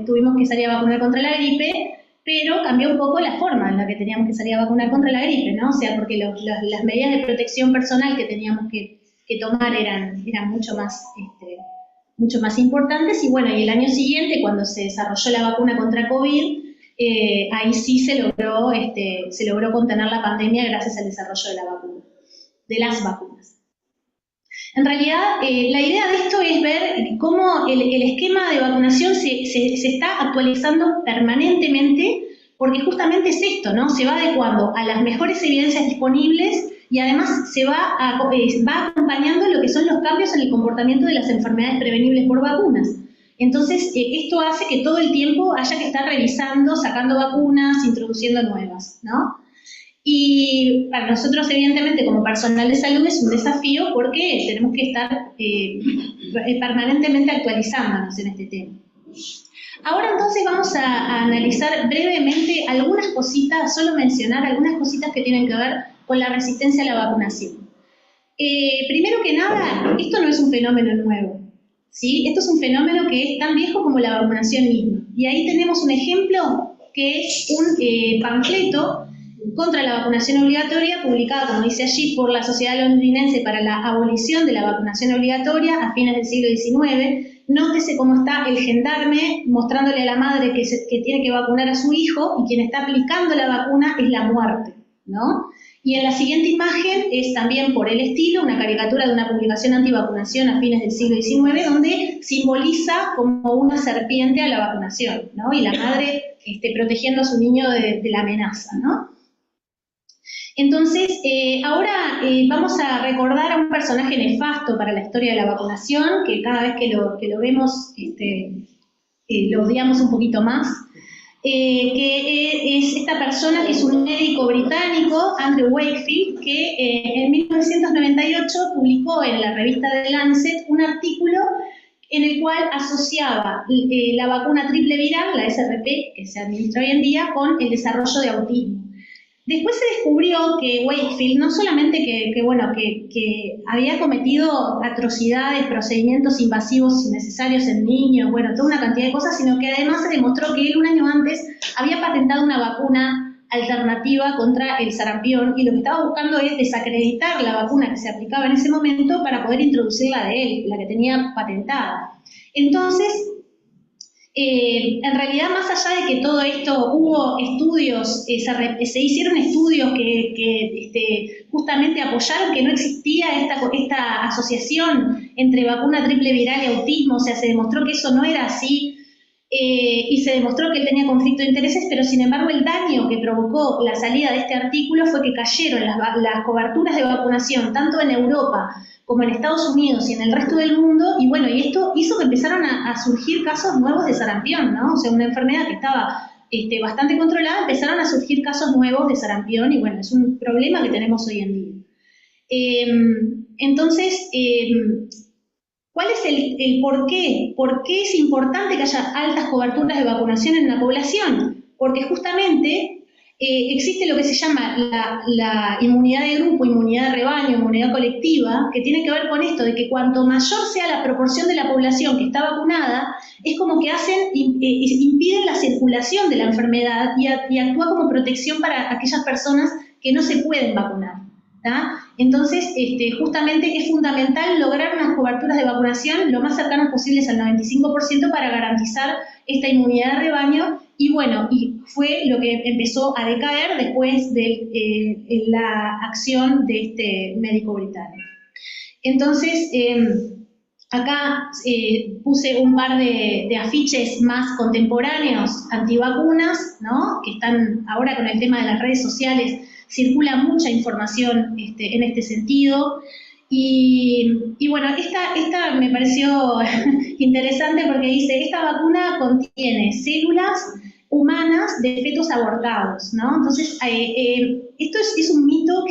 tuvimos que salir a vacunar contra la gripe, pero cambió un poco la forma en la que teníamos que salir a vacunar contra la gripe, ¿no? O sea, porque las medidas de protección personal que teníamos que tomar eran mucho más importantes. Y bueno, y el año siguiente, cuando se desarrolló la vacuna contra COVID, ahí sí se logró contener la pandemia gracias al desarrollo de las vacunas. En realidad, la idea de esto es ver cómo el esquema de vacunación se está actualizando permanentemente, porque justamente es esto, ¿no? Se va adecuando a las mejores evidencias disponibles y además va acompañando lo que son los cambios en el comportamiento de las enfermedades prevenibles por vacunas. Entonces, esto hace que todo el tiempo haya que estar revisando, sacando vacunas, introduciendo nuevas, ¿no? Y para nosotros, evidentemente, como personal de salud es un desafío porque tenemos que estar permanentemente actualizándonos en este tema. Ahora entonces vamos a analizar brevemente algunas cositas, solo mencionar algunas cositas que tienen que ver con la resistencia a la vacunación. Primero que nada, esto no es un fenómeno nuevo, ¿sí? Esto es un fenómeno que es tan viejo como la vacunación misma. Y ahí tenemos un ejemplo que es un panfleto contra la vacunación obligatoria, publicada, como dice allí, por la Sociedad Londinense para la Abolición de la Vacunación Obligatoria a fines del siglo XIX. Nótese cómo está el gendarme mostrándole a la madre que tiene que vacunar a su hijo, y quien está aplicando la vacuna es la muerte, ¿no? Y en la siguiente imagen es también por el estilo una caricatura de una publicación antivacunación a fines del siglo XIX, donde simboliza como una serpiente a la vacunación, ¿no? Y la madre protegiendo a su niño de la amenaza, ¿no? Entonces, ahora vamos a recordar a un personaje nefasto para la historia de la vacunación, que cada vez que lo vemos lo odiamos un poquito más, que es esta persona que es un médico británico, Andrew Wakefield, que en 1998 publicó en la revista The Lancet un artículo en el cual asociaba la vacuna triple viral, la SRP, que se administra hoy en día, con el desarrollo de autismo. Después se descubrió que Wakefield no solamente que había cometido atrocidades, procedimientos invasivos innecesarios en niños, bueno, toda una cantidad de cosas, sino que además se demostró que él un año antes había patentado una vacuna alternativa contra el sarampión, y lo que estaba buscando es desacreditar la vacuna que se aplicaba en ese momento para poder introducir la de él, la que tenía patentada. Entonces, en realidad, más allá de que todo esto, hubo estudios, se hicieron estudios que justamente apoyaron que no existía esta asociación entre vacuna triple viral y autismo, o sea, se demostró que eso no era así, y se demostró que él tenía conflicto de intereses, pero sin embargo el daño que provocó la salida de este artículo fue que cayeron las coberturas de vacunación, tanto en Europa como en Estados Unidos y en el resto del mundo, y bueno, y esto hizo que empezaron a surgir casos nuevos de sarampión, ¿no? O sea, una enfermedad que estaba bastante controlada, empezaron a surgir casos nuevos de sarampión, y bueno, es un problema que tenemos hoy en día. Entonces, ¿cuál es el por qué? ¿Por qué es importante que haya altas coberturas de vacunación en la población? Porque justamente existe lo que se llama la inmunidad de grupo, inmunidad de rebaño, inmunidad colectiva, que tiene que ver con esto, de que cuanto mayor sea la proporción de la población que está vacunada, es como que impiden la circulación de la enfermedad y actúa como protección para aquellas personas que no se pueden vacunar, ¿tá? Entonces, justamente es fundamental lograr unas coberturas de vacunación lo más cercanas posibles al 95% para garantizar esta inmunidad de rebaño. Y bueno, y fue lo que empezó a decaer después de la acción de este médico británico. Entonces, acá puse un par de afiches más contemporáneos antivacunas, ¿no? Que están ahora con el tema de las redes sociales, circula mucha información en este sentido. Y bueno, esta me pareció interesante porque dice, esta vacuna contiene células humanas de fetos abortados, ¿no? Entonces, esto es un mito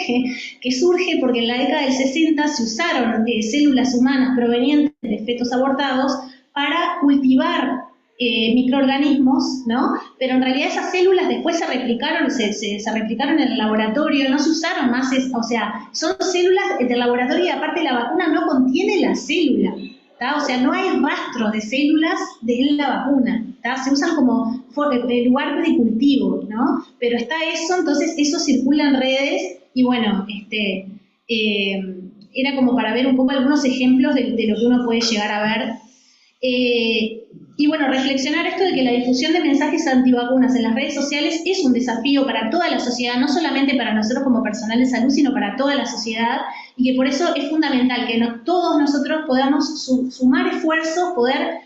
que surge porque en la década del 60 se usaron células humanas provenientes de fetos abortados para cultivar microorganismos, ¿no? Pero en realidad esas células después se replicaron en el laboratorio, no se usaron más, o sea, son células del laboratorio, y aparte la vacuna no contiene la célula, ¿tá? O sea, no hay rastros de células de la vacuna, ¿tá? Se usan como lugar de cultivo, ¿no? Pero está eso, entonces eso circula en redes, y bueno, era como para ver un poco algunos ejemplos de lo que uno puede llegar a ver. Y bueno, reflexionar esto de que la difusión de mensajes antivacunas en las redes sociales es un desafío para toda la sociedad, no solamente para nosotros como personal de salud, sino para toda la sociedad, y que por eso es fundamental que todos nosotros podamos sumar esfuerzos, poder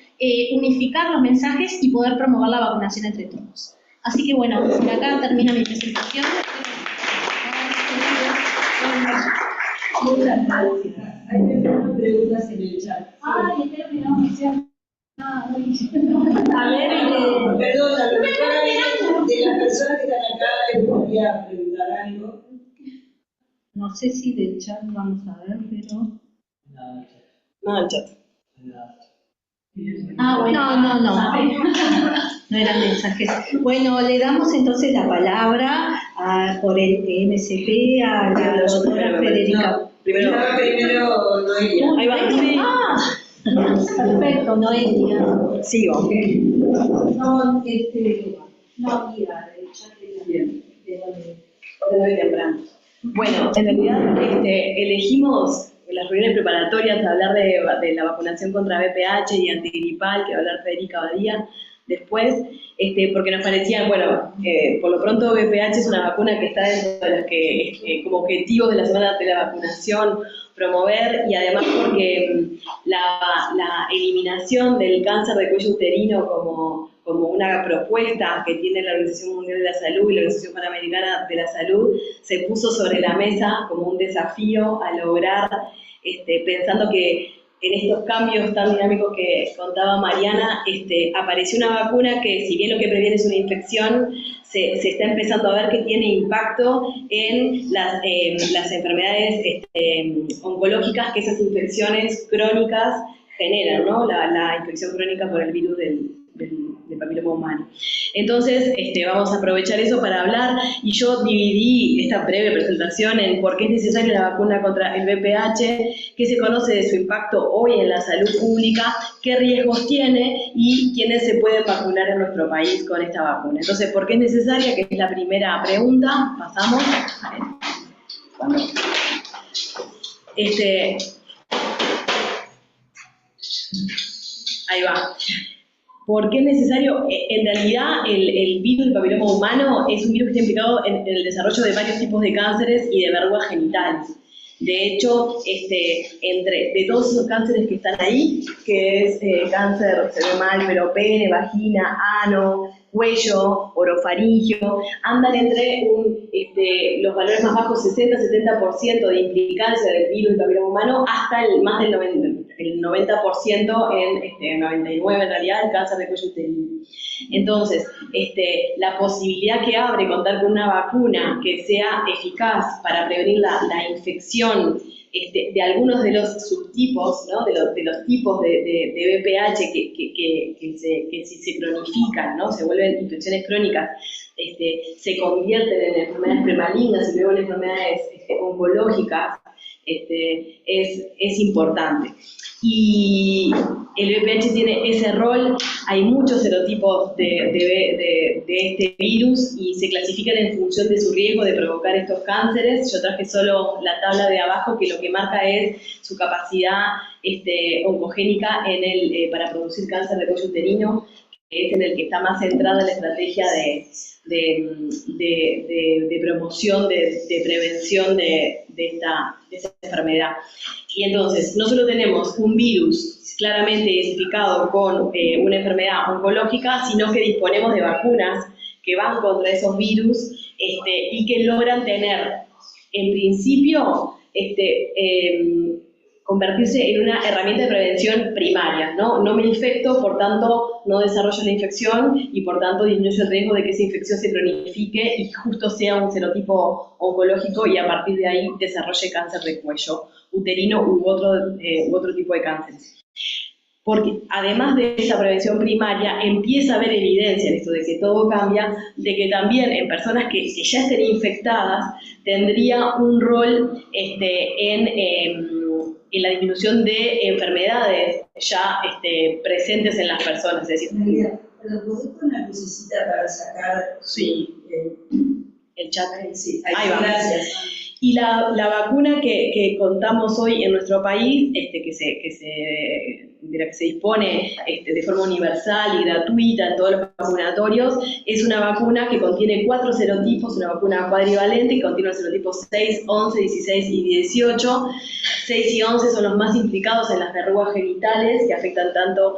unificar los mensajes y poder promover la vacunación entre todos. Así que bueno, por acá termina mi presentación. Muchas gracias. Hay preguntas en el chat. Ay, espero que no me sean nada. A ver, perdón, a lo mejor alguien de las personas que están acá les podría preguntar algo. No sé si del chat vamos a ver, pero... No, el chat. Ah, bueno. No. No eran mensajes. Bueno, le damos entonces la palabra por el MSP a la doctora Federica. Primero Noelia. Ahí va. Perfecto, Noelia. Sigo. No, no había el chat de hoy temprano. Bueno, en realidad elegimos en las reuniones preparatorias hablar de la vacunación contra VPH y antigripal, que va a hablar Federica Badía después, porque nos parecían, bueno, por lo pronto VPH es una vacuna que está dentro de las que, como objetivos de la semana de la vacunación, promover, y además porque la eliminación del cáncer de cuello uterino como una propuesta que tiene la Organización Mundial de la Salud y la Organización Panamericana de la Salud se puso sobre la mesa como un desafío a lograr, pensando que en estos cambios tan dinámicos que contaba Mariana, apareció una vacuna que, si bien lo que previene es una infección, se está empezando a ver que tiene impacto en las enfermedades oncológicas que esas infecciones crónicas generan, ¿no? La infección crónica por el virus del papiloma humano. Entonces, vamos a aprovechar eso para hablar, y yo dividí esta breve presentación en por qué es necesaria la vacuna contra el VPH, qué se conoce de su impacto hoy en la salud pública, qué riesgos tiene y quiénes se pueden vacunar en nuestro país con esta vacuna. Entonces, ¿por qué es necesaria? Que es la primera pregunta. Pasamos. Ahí va. ¿Por qué es necesario? En realidad, el virus del papiloma humano es un virus que está implicado en el desarrollo de varios tipos de cánceres y de verrugas genitales. De hecho, de todos esos cánceres que están ahí, que es cáncer, se ve mal, pero pene, vagina, ano, cuello, orofaringio, andan entre los valores más bajos, 60-70% de implicancia del virus del papiloma humano, hasta más del 90% el 99% en realidad, el cáncer de cuello uterino. Entonces, la posibilidad que abre contar con una vacuna que sea eficaz para prevenir la infección de algunos de los subtipos, ¿no? de los tipos de VPH que si se cronifican, ¿no? Se vuelven infecciones crónicas, se convierten en enfermedades premalignas y luego en enfermedades oncológicas, es importante. Y el VPH tiene ese rol. Hay muchos serotipos de este virus y se clasifican en función de su riesgo de provocar estos cánceres. Yo traje solo la tabla de abajo, que lo que marca es su capacidad oncogénica para producir cáncer de cuello uterino, que es en el que está más centrada la estrategia de promoción, de prevención de esta enfermedad. Y entonces, no solo tenemos un virus claramente identificado con una enfermedad oncológica, sino que disponemos de vacunas que van contra esos virus y que logran tener, en principio, convertirse en una herramienta de prevención primaria, ¿no? No me infecto, por tanto no desarrollo la infección y por tanto disminuyo el riesgo de que esa infección se cronifique y justo sea un serotipo oncológico y a partir de ahí desarrolle cáncer de cuello uterino u otro tipo de cánceres. Porque además de esa prevención primaria, empieza a haber evidencia en esto de que todo cambia, de que también en personas que ya estén infectadas tendría un rol en la disminución de enfermedades ya presentes en las personas. Es decir, ¿pero podés poner una lucecita para sacar el chat? Sí, ahí va. Gracias. Y la vacuna que contamos hoy en nuestro país, que se dispone de forma universal y gratuita en todos los vacunatorios, es una vacuna que contiene 4 serotipos, una vacuna cuadrivalente que contiene los serotipos 6, 11, 16 y 18. 6 y 11 son los más implicados en las verrugas genitales, que afectan tanto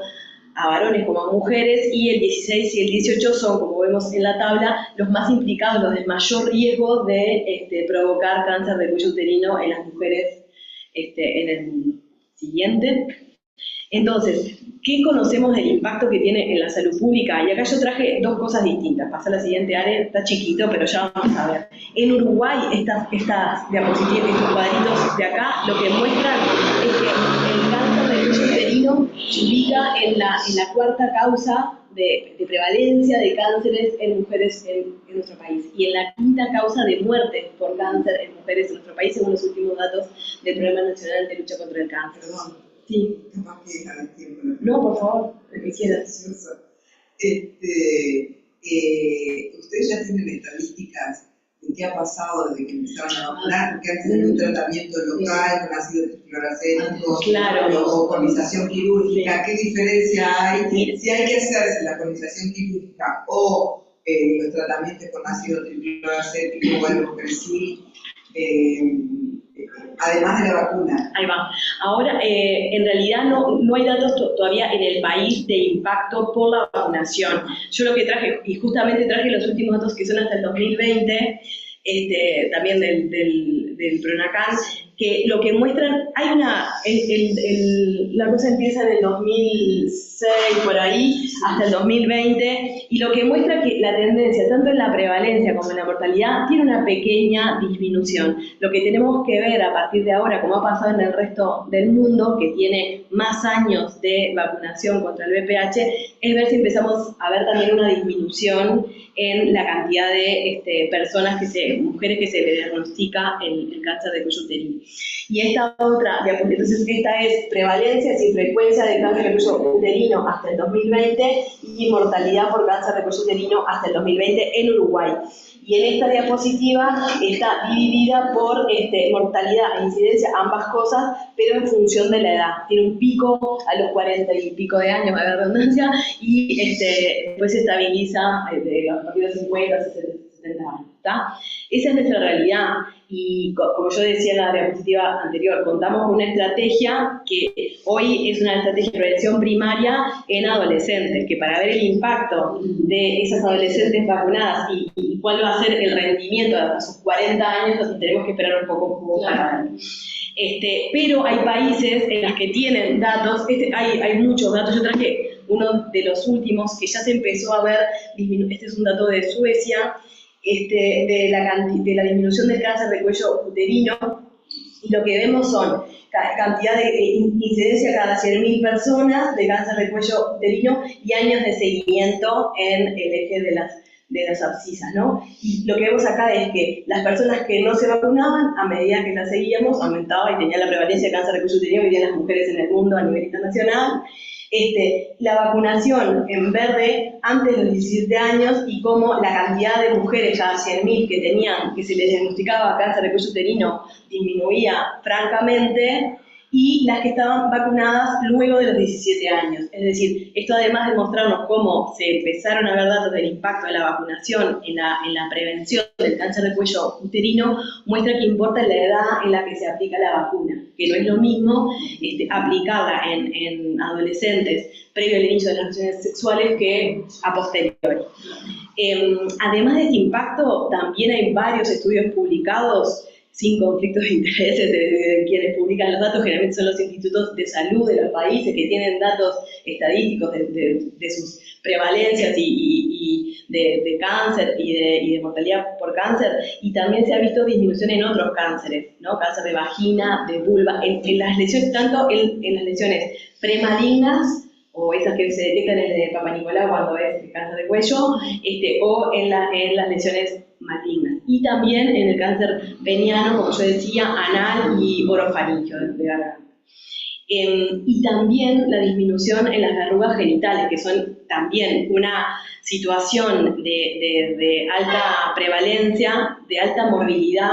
a varones como a mujeres, y el 16 y el 18 son, como vemos en la tabla, los más implicados, los de mayor riesgo de provocar cáncer de cuello uterino en las mujeres en el mundo. Siguiente. Entonces, ¿qué conocemos del impacto que tiene en la salud pública? Y acá yo traje dos cosas distintas. Pasa a la siguiente área, está chiquito, pero ya vamos a ver. En Uruguay, estas diapositivas, estos cuadritos de acá, lo que muestran es que el cáncer de cuello uterino se ubica en la cuarta causa de prevalencia de cánceres en mujeres en nuestro país, y en la quinta causa de muerte por cáncer en mujeres en nuestro país, según los últimos datos del Programa Nacional de Lucha contra el Cáncer. Perdón. Sí. Capaz que dejar el tiempo. No, por favor, lo que quieras. Ustedes ya tienen estadísticas de qué ha pasado desde que empezaron a vacunar, porque antes de un tratamiento local con ácido tricloracénico, claro, o colonización quirúrgica, sí. ¿Qué diferencia hay? Mira. Si hay que hacerse la colonización quirúrgica o los tratamientos con ácido tricloracénico o el Lompersil, además de la vacuna. Ahí va. Ahora, en realidad no hay datos todavía en el país de impacto por la vacunación. Yo lo que traje, y justamente traje los últimos datos que son hasta el 2020, también del PRONACAN, que lo que muestran, hay la cosa empieza en el 2006, por ahí, hasta el 2020, y lo que muestra que la tendencia, tanto en la prevalencia como en la mortalidad, tiene una pequeña disminución. Lo que tenemos que ver a partir de ahora, como ha pasado en el resto del mundo, que tiene más años de vacunación contra el VPH, es ver si empezamos a ver también una disminución en la cantidad de mujeres que se le diagnostica el cáncer de cuello uterino. Y esta otra, entonces esta es prevalencia y frecuencia de cáncer de cuello uterino hasta el 2020 y mortalidad por cáncer de cuello uterino hasta el 2020 en Uruguay. Y en esta diapositiva está dividida por mortalidad e incidencia, ambas cosas, pero en función de la edad. Tiene un pico a los 40 y pico de años, a la redundancia, y después se estabiliza a partir de 50, 60, 70 años. ¿Tá? Esa es nuestra realidad, y como yo decía en la diapositiva anterior, contamos con una estrategia que hoy es una estrategia de prevención primaria en adolescentes, que para ver el impacto de esas adolescentes vacunadas y cuál va a ser el rendimiento hasta sus 40 años, entonces tenemos que esperar un poco para ver. Pero hay países en los que tienen datos, hay muchos datos. Yo traje uno de los últimos que ya se empezó a ver, este es un dato de Suecia, de la disminución del cáncer de cuello uterino, y lo que vemos son cantidad de incidencia cada 100.000 personas de cáncer de cuello uterino y años de seguimiento en el eje de las abscisas, ¿no? Y lo que vemos acá es que las personas que no se vacunaban, a medida que las seguíamos, aumentaba y tenía la prevalencia de cáncer de cuello uterino que tienen las mujeres en el mundo a nivel internacional. La vacunación en verde antes de los 17 años, y cómo la cantidad de mujeres cada 100.000 que se les diagnosticaba cáncer de cuello uterino disminuía francamente, y las que estaban vacunadas luego de los 17 años. Es decir, esto además de mostrarnos cómo se empezaron a ver datos del impacto de la vacunación en la prevención del cáncer de cuello uterino, muestra que importa la edad en la que se aplica la vacuna, que no es lo mismo aplicarla en adolescentes previo al inicio de las relaciones sexuales que a posteriori. Además de este impacto, también hay varios estudios publicados sin conflictos de intereses de quienes publican los datos. Generalmente son los institutos de salud de los países que tienen datos estadísticos de sus prevalencias y de cáncer y de mortalidad por cáncer, y también se ha visto disminución en otros cánceres, ¿no? Cáncer de vagina, de vulva, en las lesiones, tanto en las lesiones premalignas, o esas que se detectan en el Papa Nicolau cuando es cáncer de cuello, o en las lesiones malignas. Y también en el cáncer peniano, como yo decía, anal y orofaringio de garganta. Y también la disminución en las verrugas genitales, que son también una situación de alta prevalencia, de alta morbilidad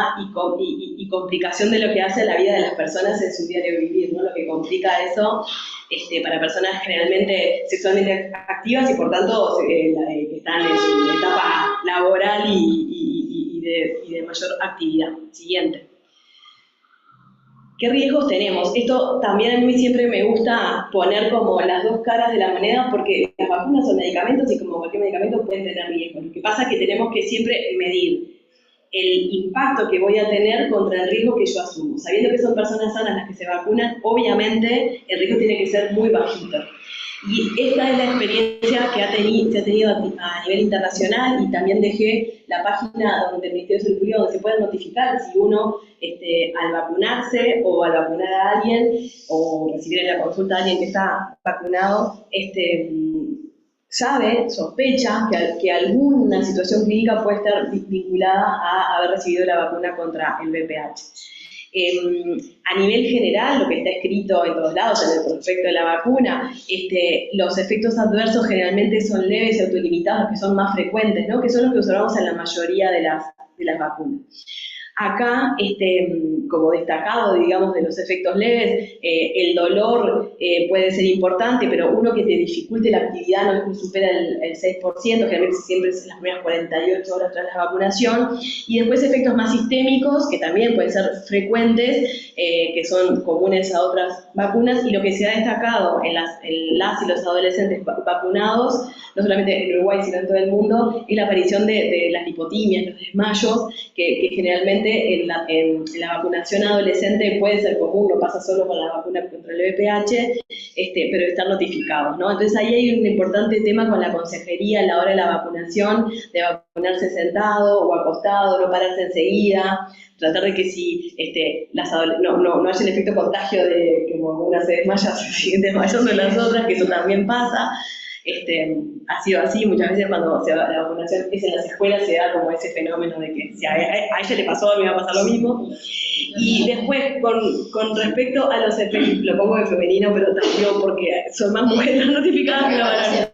y complicación de lo que hace a la vida de las personas en su diario vivir, ¿no? Lo que complica eso para personas generalmente sexualmente activas y por tanto que están en su etapa laboral y de mayor actividad. Siguiente. ¿Qué riesgos tenemos? Esto también a mí siempre me gusta poner como las dos caras de la moneda, porque las vacunas son medicamentos y como cualquier medicamento pueden tener riesgos. Lo que pasa es que tenemos que siempre medir el impacto que voy a tener contra el riesgo que yo asumo. Sabiendo que son personas sanas las que se vacunan, obviamente el riesgo tiene que ser muy bajito. Y esta es la experiencia que se ha tenido a nivel internacional, y también dejé la página donde el Ministerio de Salud Pública, donde se puede notificar si uno al vacunarse o al vacunar a alguien o recibir en la consulta a alguien que está vacunado, sabe, sospecha que alguna situación clínica puede estar vinculada a haber recibido la vacuna contra el VPH. A nivel general, lo que está escrito en todos lados, en el prospecto de la vacuna, los efectos adversos generalmente son leves y autolimitados, que son más frecuentes, ¿no? Que son los que observamos en la mayoría de las vacunas. Acá, como destacado, digamos, de los efectos leves, el dolor puede ser importante, pero uno que te dificulte la actividad no supera el 6%, generalmente siempre es en las primeras 48 horas tras la vacunación, y después efectos más sistémicos, que también pueden ser frecuentes, que son comunes a otras vacunas, y lo que se ha destacado en las y los adolescentes vacunados, no solamente en Uruguay, sino en todo el mundo, es la aparición de las lipotimias, los desmayos, que generalmente en la vacunación adolescente puede ser común, no pasa solo con la vacuna contra el VPH, pero están notificados, ¿no? Entonces ahí hay un importante tema con la consejería a la hora de la vacunación, de vacunarse sentado o acostado, no pararse enseguida, tratar de que si no haya el efecto contagio de que como una se desmaya, se siguen desmayando las otras, que eso también pasa. Ha sido así, muchas veces cuando la vacunación es en las escuelas se da como ese fenómeno de que si a ella le pasó, a mí me va a pasar lo mismo. Y después, con respecto a los efectos, lo pongo en femenino, pero también porque son más mujeres notificadas que la vacunación.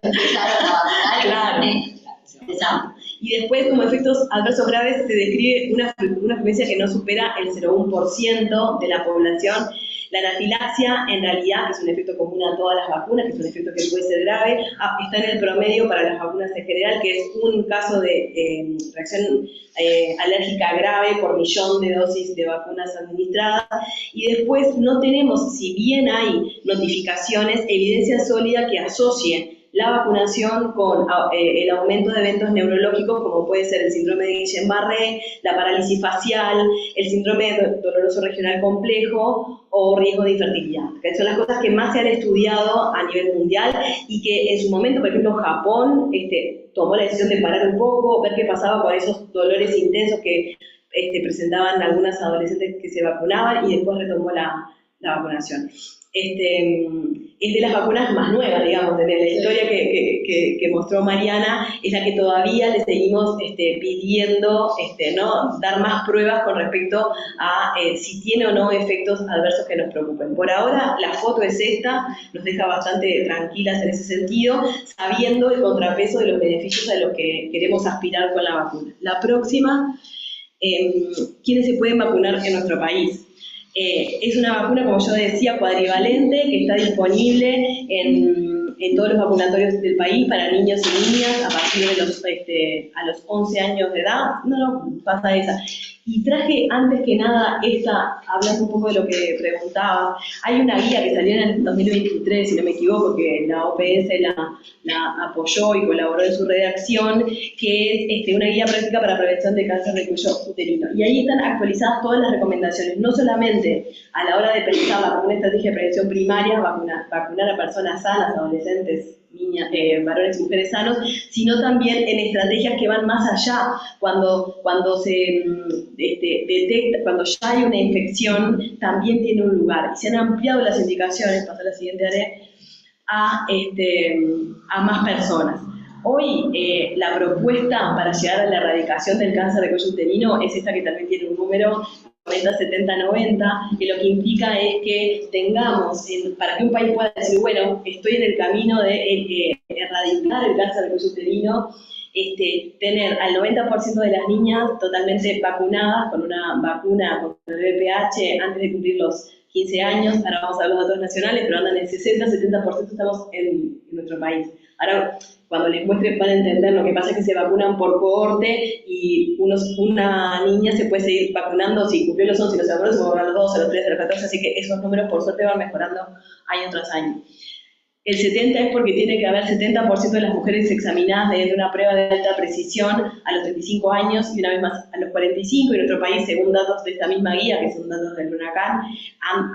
Claro. Exacto. Y después, como efectos adversos graves, se describe una frecuencia que no supera el 0,1% de la población. La anafilaxia, en realidad, que es un efecto común a todas las vacunas, que es un efecto que puede ser grave, está en el promedio para las vacunas en general, que es un caso de reacción alérgica grave por millón de dosis de vacunas administradas. Y después no tenemos, si bien hay notificaciones, evidencia sólida que asocie la vacunación con el aumento de eventos neurológicos, como puede ser el síndrome de Guillain-Barré, la parálisis facial, el síndrome doloroso regional complejo o riesgo de infertilidad, que son las cosas que más se han estudiado a nivel mundial y que en su momento, por ejemplo, Japón tomó la decisión de parar un poco, ver qué pasaba con esos dolores intensos que presentaban algunas adolescentes que se vacunaban, y después retomó la vacunación. Es de las vacunas más nuevas, digamos, de la historia que mostró Mariana, es la que todavía le seguimos pidiendo ¿no? dar más pruebas con respecto a si tiene o no efectos adversos que nos preocupen. Por ahora, la foto es esta, nos deja bastante tranquilas en ese sentido, sabiendo el contrapeso de los beneficios a los que queremos aspirar con la vacuna. La próxima, ¿quiénes se pueden vacunar en nuestro país? Es una vacuna, como yo decía, cuadrivalente, que está disponible en todos los vacunatorios del país para niños y niñas a partir de a los 11 años de edad. No, pasa esa. Y traje antes que nada hablando un poco de lo que preguntabas. Hay una guía que salió en el 2023, si no me equivoco, que la OPS la apoyó y colaboró en su redacción, que es una guía práctica para prevención de cáncer de cuello uterino. Y ahí están actualizadas todas las recomendaciones, no solamente a la hora de pensar una estrategia de prevención primaria, vacunar a personas sanas, adolescentes, niñas, varones y mujeres sanos, sino también en estrategias que van más allá, cuando se detecta, cuando ya hay una infección, también tiene un lugar. Y se han ampliado las indicaciones, paso a la siguiente área, a más personas. Hoy la propuesta para llegar a la erradicación del cáncer de cuello uterino es esta, que también tiene un número 90-70-90, que lo que implica es que tengamos, para que un país pueda decir, bueno, estoy en el camino de erradicar el cáncer de cuello uterino, tener al 90% de las niñas totalmente vacunadas con una vacuna contra el VPH antes de cumplir los 15 años, ahora vamos a ver los datos nacionales, pero andan en 60-70% estamos en nuestro país. Ahora, cuando les muestre van a entender, lo que pasa es que se vacunan por cohorte y una niña se puede seguir vacunando si cumplió los 11 y los se vacunó, se vacunan a los 12, a los 13, a los 14, así que esos números por suerte van mejorando año tras año. El 70 es porque tiene que haber 70% de las mujeres examinadas mediante una prueba de alta precisión a los 35 años y una vez más a los 45. En nuestro país, según datos de esta misma guía, que son datos del Lunacán,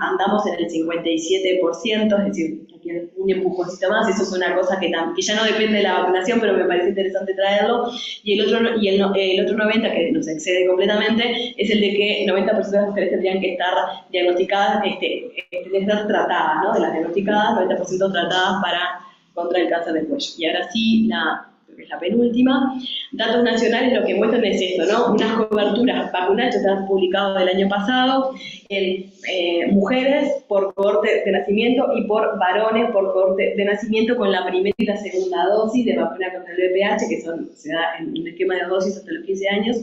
andamos en el 57%, es decir, aquí un empujoncito más. Eso es una cosa que ya no depende de la vacunación, pero me parece interesante traerlo. Y el otro 90%, que nos excede completamente, es el de que 90% de las mujeres tendrían que estar diagnosticadas, tendrían que estar tratadas, ¿no? De las diagnosticadas, 90% tratadas contra el cáncer de cuello. Y ahora sí, creo que es la penúltima. Datos nacionales lo que muestran es esto, ¿no? Unas coberturas vacunales, esto está publicado del año pasado, en mujeres por cohorte de nacimiento y por varones por cohorte de nacimiento con la primera y la segunda dosis de vacuna contra el VPH, que se da en un esquema de dosis hasta los 15 años.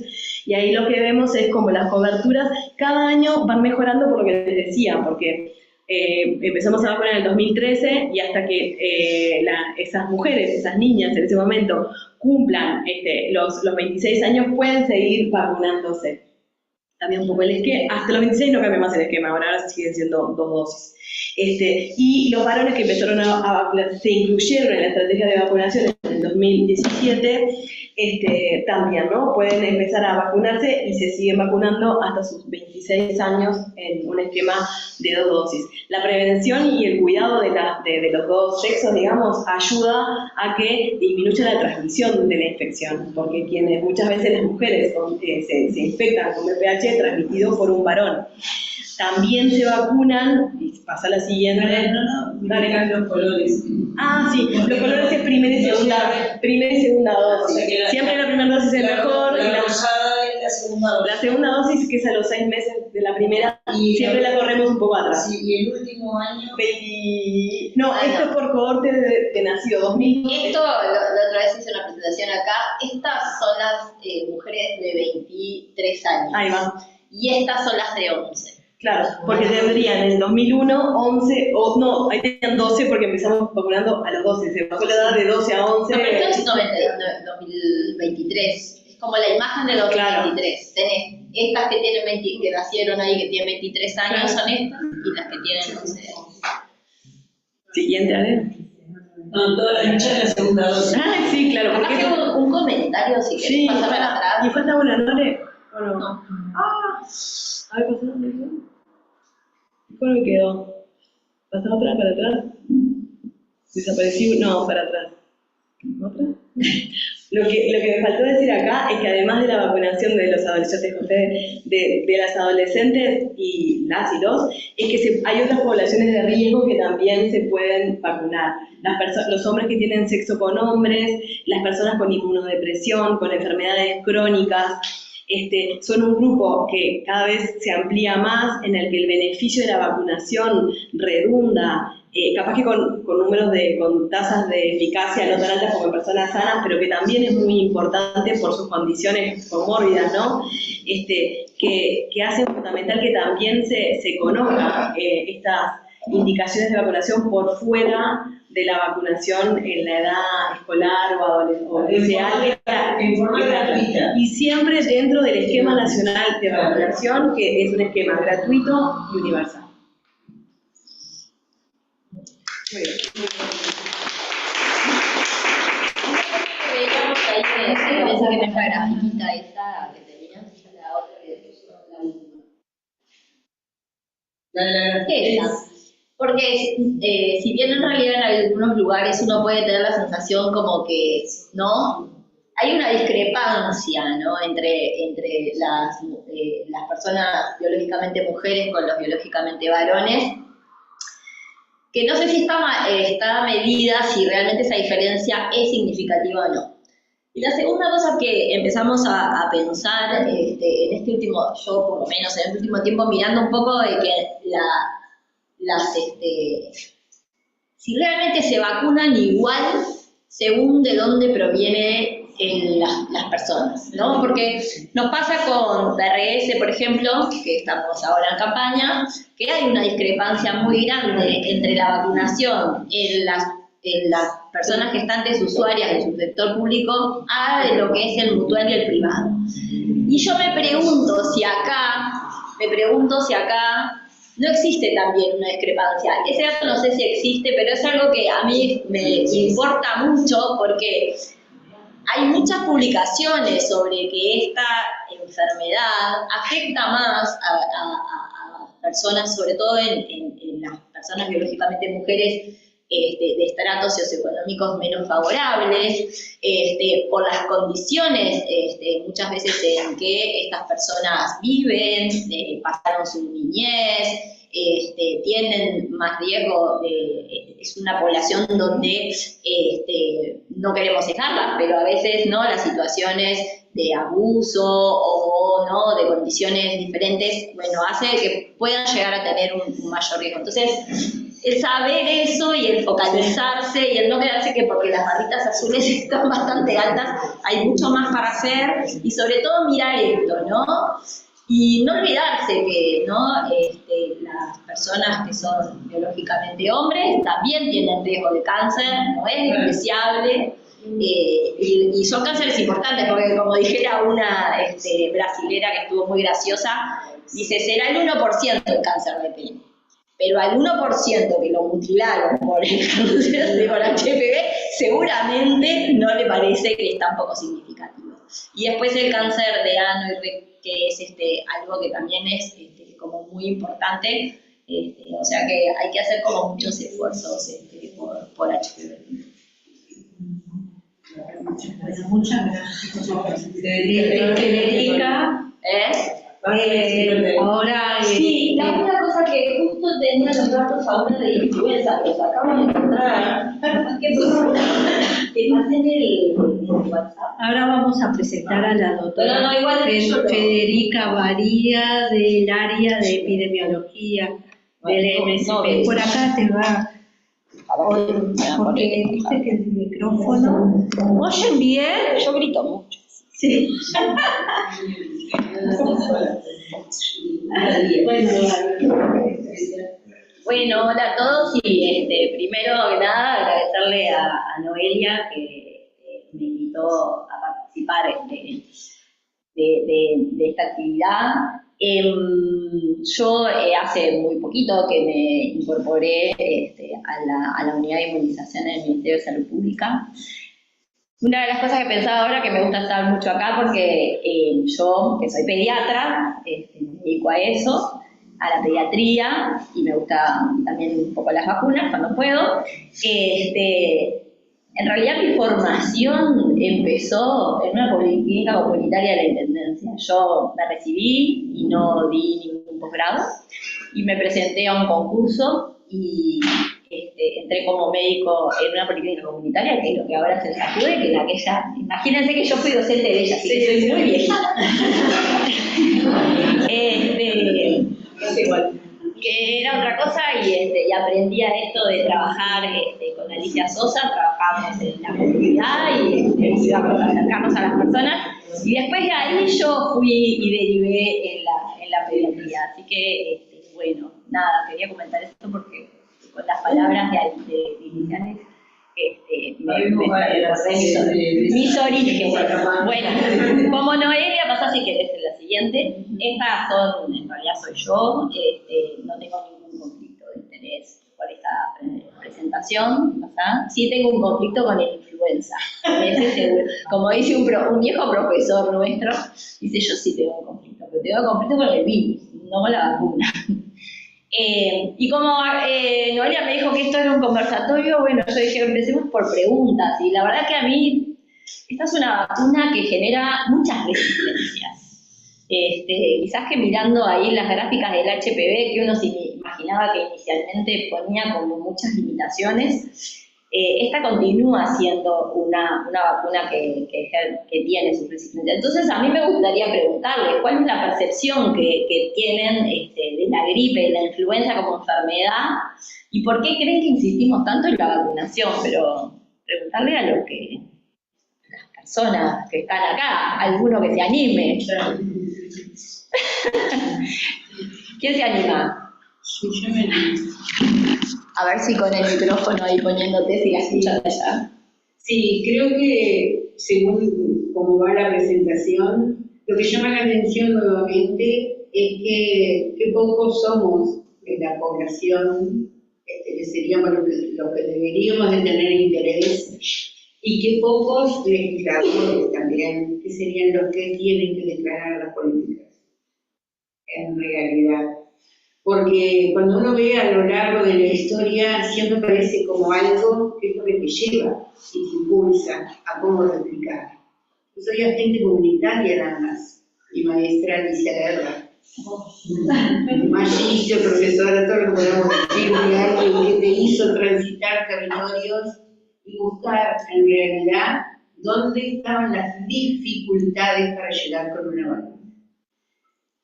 Y ahí lo que vemos es como las coberturas cada año van mejorando por lo que les decía, porque empezamos a vacunar en el 2013 y hasta que esas mujeres, esas niñas en ese momento cumplan los 26 años pueden seguir vacunándose. También un poco el esquema, hasta los 26 no cambia más el esquema, ahora siguen siendo 2 dosis. Y los varones que empezaron a vacunar se incluyeron en la estrategia de vacunación en el 2017, también, ¿no? Pueden empezar a vacunarse y se siguen vacunando hasta sus 26 años en un esquema de 2 dosis. La prevención y el cuidado de los dos sexos, digamos, ayuda a que disminuya la transmisión de la infección, porque muchas veces las mujeres se infectan con VPH transmitido por un varón. También se vacunan, y pasa la siguiente. Dale, los colores. Ah, sí, los colores es primera y segunda dosis. Siempre la primera dosis es mejor. La segunda dosis, que es a los 6 meses de la primera, y siempre la corremos un poco atrás. Sí, y el último año. Esto es por cohorte de nacido, 2000. Esto, la otra vez hice una presentación acá. Estas son las mujeres de 23 años. Ahí va. Y estas son las de 11. Claro, porque tendrían en el 2001, 11, ahí tenían 12 porque empezamos vacunando a los 12, se bajó la edad de 12 a 11. No, pero esto es 2023, es como la imagen de 2023. Claro. Tenés estas que tienen que nacieron ahí, que tienen 23 años, claro. Son estas, y las que tienen 11 años. Siguiente, a ver. No, toda la lucha de la segunda dosis. Ah, sí, claro. Porque un comentario, si querés, sí, pasar para atrás. Y falta una, ¿no? No. A ver, pasamos de eso. ¿Cómo me quedó? ¿Pasó otra para atrás? Desapareció, no, para atrás. ¿Otra? Lo que me faltó decir acá es que además de la vacunación de los adolescentes, de las adolescentes y los, es que hay otras poblaciones de riesgo que también se pueden vacunar. Los hombres que tienen sexo con hombres, las personas con inmunodepresión, con enfermedades crónicas, son un grupo que cada vez se amplía más, en el que el beneficio de la vacunación redunda, capaz que con números con tasas de eficacia no tan altas como en personas sanas, pero que también es muy importante por sus condiciones comórbidas, ¿no? Que hace fundamental que también se conozcan estas indicaciones de vacunación por fuera de la vacunación en la edad escolar o adolescente, en forma gratuita. Y siempre dentro del esquema nacional de vacunación, que es un esquema gratuito y universal. Muy bien. Veíamos ahí que pensé que nuestra grafiquita esa que tenías, la otra que puso la última. Esa. Porque si bien en realidad en algunos lugares uno puede tener la sensación como que, ¿no? Hay una discrepancia, ¿no? Entre las personas biológicamente mujeres con los biológicamente varones, que no sé si está medida, si realmente esa diferencia es significativa o no. Y la segunda cosa que empezamos a pensar en este último, yo por lo menos en este último tiempo, mirando un poco de que si realmente se vacunan igual según de dónde proviene en las personas, ¿no? Porque nos pasa con BRS, por ejemplo, que estamos ahora en campaña, que hay una discrepancia muy grande entre la vacunación en las personas gestantes usuarias del subsector público a lo que es el mutual y el privado. Y yo me pregunto si acá no existe también una discrepancia. Ese dato no sé si existe, pero es algo que a mí me importa mucho porque hay muchas publicaciones sobre que esta enfermedad afecta más a personas, sobre todo en las personas biológicamente mujeres de estratos socioeconómicos menos favorables, por las condiciones muchas veces en que estas personas viven, pasaron su niñez, tienen más riesgo, es una población donde no queremos dejarla, pero a veces no las situaciones de abuso o no de condiciones diferentes, bueno, hace que puedan llegar a tener un mayor riesgo. Entonces, el saber eso y el focalizarse y el no quedarse que porque las barritas azules están bastante altas, hay mucho más para hacer y sobre todo mirar esto, ¿no? Y no olvidarse que, ¿no? Las personas que son biológicamente hombres también tienen riesgo de cáncer, no es despreciable, y son cánceres importantes, porque como dijera una brasilera que estuvo muy graciosa, dice, será el 1% el cáncer de pene, pero al 1% que lo mutilaron por el cáncer por HPV, seguramente no le parece que es tan poco significativo. Y después el cáncer de ano y recto, que es algo que también es como muy importante, o sea que hay que hacer como muchos esfuerzos por HPV. Bueno, muchas gracias. Federica, ahora... Sí, la única cosa que justo tenía los datos ahora de influenza, que los acabo de encontrar, que pasen el WhatsApp. Ahora vamos a presentar a la doctora Federica Varía del área de epidemiología del MSP. Por acá te va, porque viste que el micrófono... ¿Oyen bien? Yo grito mucho. Sí. Bueno, hola a todos y primero que nada agradecerle a Noelia que me invitó a participar de esta actividad. Yo hace muy poquito que me incorporé a la unidad de inmunización del Ministerio de Salud Pública. Una de las cosas que pensaba ahora que me gusta estar mucho acá porque yo, que soy pediatra, me dedico a eso, a la pediatría, y me gusta también un poco las vacunas cuando puedo. En realidad mi formación empezó en una clínica comunitaria de la Intendencia. Yo me recibí y no di ningún posgrado, y me presenté a un concurso y entré como médico en una policlínica comunitaria, que es lo que ahora es el SACUDE, que en aquella, imagínense que yo fui docente de ella, así que soy muy viejita. Que era otra cosa, y aprendí a esto de trabajar con Alicia Sosa, trabajamos en la comunidad y íbamos a acercarnos a las personas, y después de ahí yo fui y derivé en la pediatría, así que, bueno, nada, quería comentar esto porque con las palabras de iniciales mis orígenes. Bueno, como Noelia, pasa si querés en la siguiente. Estas son, en realidad soy yo, no tengo ningún conflicto de interés por esta presentación, ¿verdad? Sí tengo un conflicto con el influenza, ese seguro. Como dice un viejo profesor nuestro, dice, yo sí tengo un conflicto, pero tengo un conflicto con el virus, no con la vacuna. Y como Noelia me dijo que esto era un conversatorio, bueno, yo dije, empecemos por preguntas, y la verdad que a mí, esta es una vacuna que genera muchas resistencias. Quizás que mirando ahí las gráficas del HPV, que uno se imaginaba que inicialmente ponía como muchas limitaciones, esta continúa siendo una vacuna que tiene su resistencia. Entonces a mí me gustaría preguntarles cuál es la percepción que tienen de la gripe, de la influenza como enfermedad, y por qué creen que insistimos tanto en la vacunación, pero preguntarle a las personas que están acá, alguno que se anime. ¿Quién se anima? Sí, yo me animo. A ver si con el micrófono ahí poniéndote, si la escuchas allá. Sí, creo que según cómo va la presentación, lo que llama la atención nuevamente es que pocos somos de la población, que seríamos los que deberíamos de tener interés, y que pocos legisladores también, que serían los que tienen que declarar las políticas, en realidad. Porque cuando uno ve a lo largo de la historia, siempre parece como algo que es lo que te lleva y te impulsa a cómo replicar. Yo soy agente comunitaria nada más, mi maestra Alicia Guerra. Magíster, profesora, todo lo que podamos decir de alguien que te hizo transitar territorios y buscar en realidad dónde estaban las dificultades para llegar con una vacuna.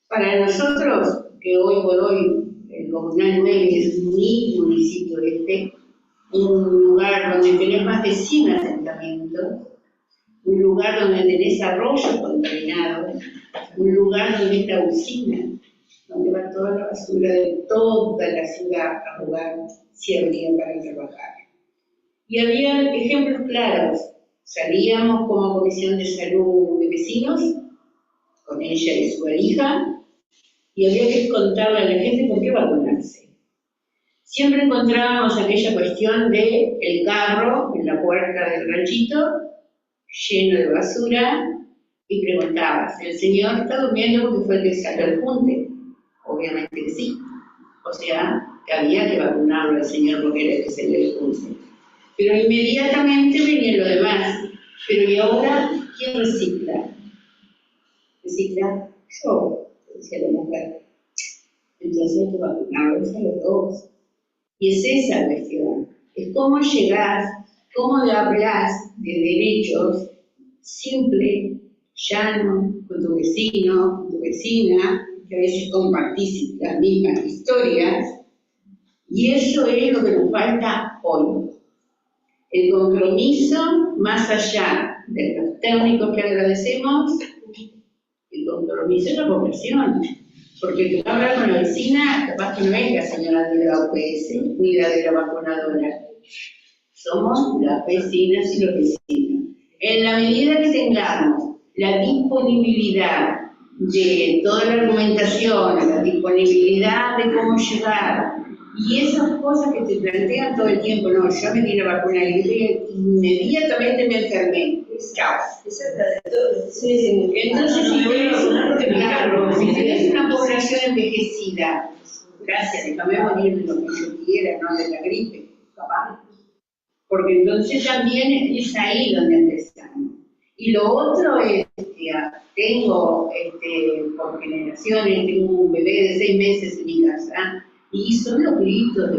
Para nosotros, que hoy por hoy el Comunal 9 es mi municipio un lugar donde tenés más de 100 asentamientos, un lugar donde tenés arroyos contaminados, un lugar donde está usina, donde va toda la basura de toda la ciudad a jugar si habría para trabajar. Y había ejemplos claros. Salíamos como Comisión de Salud de Vecinos, con ella y su hija, y había que contarle a la gente por qué vacunarse. Siempre encontrábamos aquella cuestión de el carro en la puerta del ranchito, lleno de basura, y preguntabas, ¿el señor está durmiendo porque fue el que sacó el junte? Obviamente que sí. O sea, que había que vacunarlo al señor porque era el que se le el junte. Pero inmediatamente venía lo demás. Pero ¿y ahora quién recicla? ¿Recicla? Yo, decía la mujer. Entonces hay que vacunarlos a los dos. Y es esa cuestión. Es cómo llegás, cómo le hablas de derechos simple, llano, con tu vecino, con tu vecina, que a veces compartís las mismas historias, y eso es lo que nos falta hoy. El compromiso, más allá de los técnicos que agradecemos, el compromiso de la población. Porque el que va a hablar con la vecina, capaz que no es la señora de la OPS, ni la de la vacunadora. Somos las vecinas y los vecinos. En la medida que tengamos la disponibilidad de toda la argumentación, la disponibilidad de cómo llegar, y esas cosas que te plantean todo el tiempo, no, yo me di la vacuna y inmediatamente me enfermé. Chao. Esa es la de todos. Sí. Entonces, si tenés una población envejecida, gracias, déjame morir de lo que yo quiera, no de la gripe, capaz. Porque entonces también es ahí donde empezamos. Y lo otro es que tengo, por generaciones, tengo un bebé de 6 meses en mi casa, y son los gritos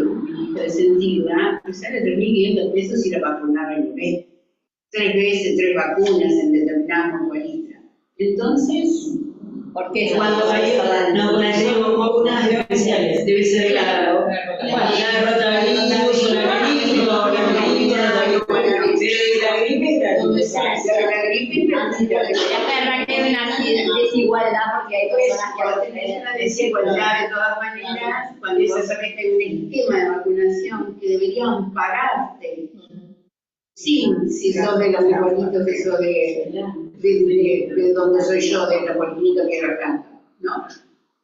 de sentido, que sale 3.500 pesos y la vacunaba el bebé. 3 veces, 3 vacunas en determinada mutualista. Entonces, ¿por qué? Cuando no tenemos vacunas especiales, debe ser claro. Cuando la rotavirus o la gripe, la gripe es la gripe acá hay una desigualdad porque hay personas que cuando tenés una desigualdad de todas maneras, cuando vos sabés que hay un esquema de vacunación que debería ampararte. Sí, si sos de los bonitos que sos de donde soy yo, de la Policlínica Tierra Blanca, ¿no?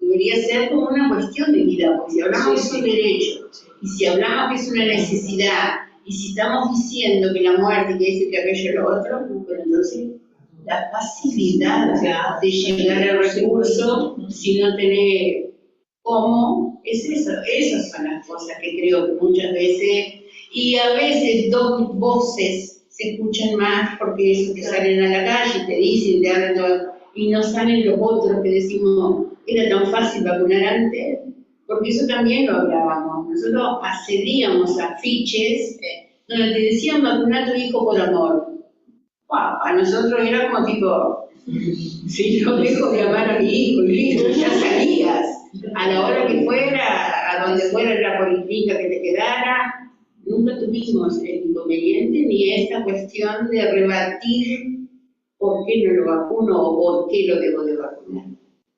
Debería ser como una cuestión de vida, porque si hablamos que es un derecho, y si hablamos que es una necesidad, y si estamos diciendo que la muerte, que ese, que aquello, lo otro, pero entonces la facilidad de llegar al recurso, si no tenés cómo, es eso, esas son las cosas que creo que muchas veces, y a veces dos voces se escuchan más porque esos que salen a la calle te dicen, te hablan todo, y no salen los otros que decimos, era tan fácil vacunar antes, porque eso también lo hablábamos. Nosotros accedíamos a afiches donde te decían vacunar a tu hijo por amor. Wow, a nosotros era como tipo, si yo dejo de amar a mi hijo, listo, ya salías. A la hora que fuera, a donde fuera la policlínica que te quedara, nunca tuvimos el inconveniente ni esta cuestión de rebatir por qué no lo vacuno o por qué lo debo de vacunar.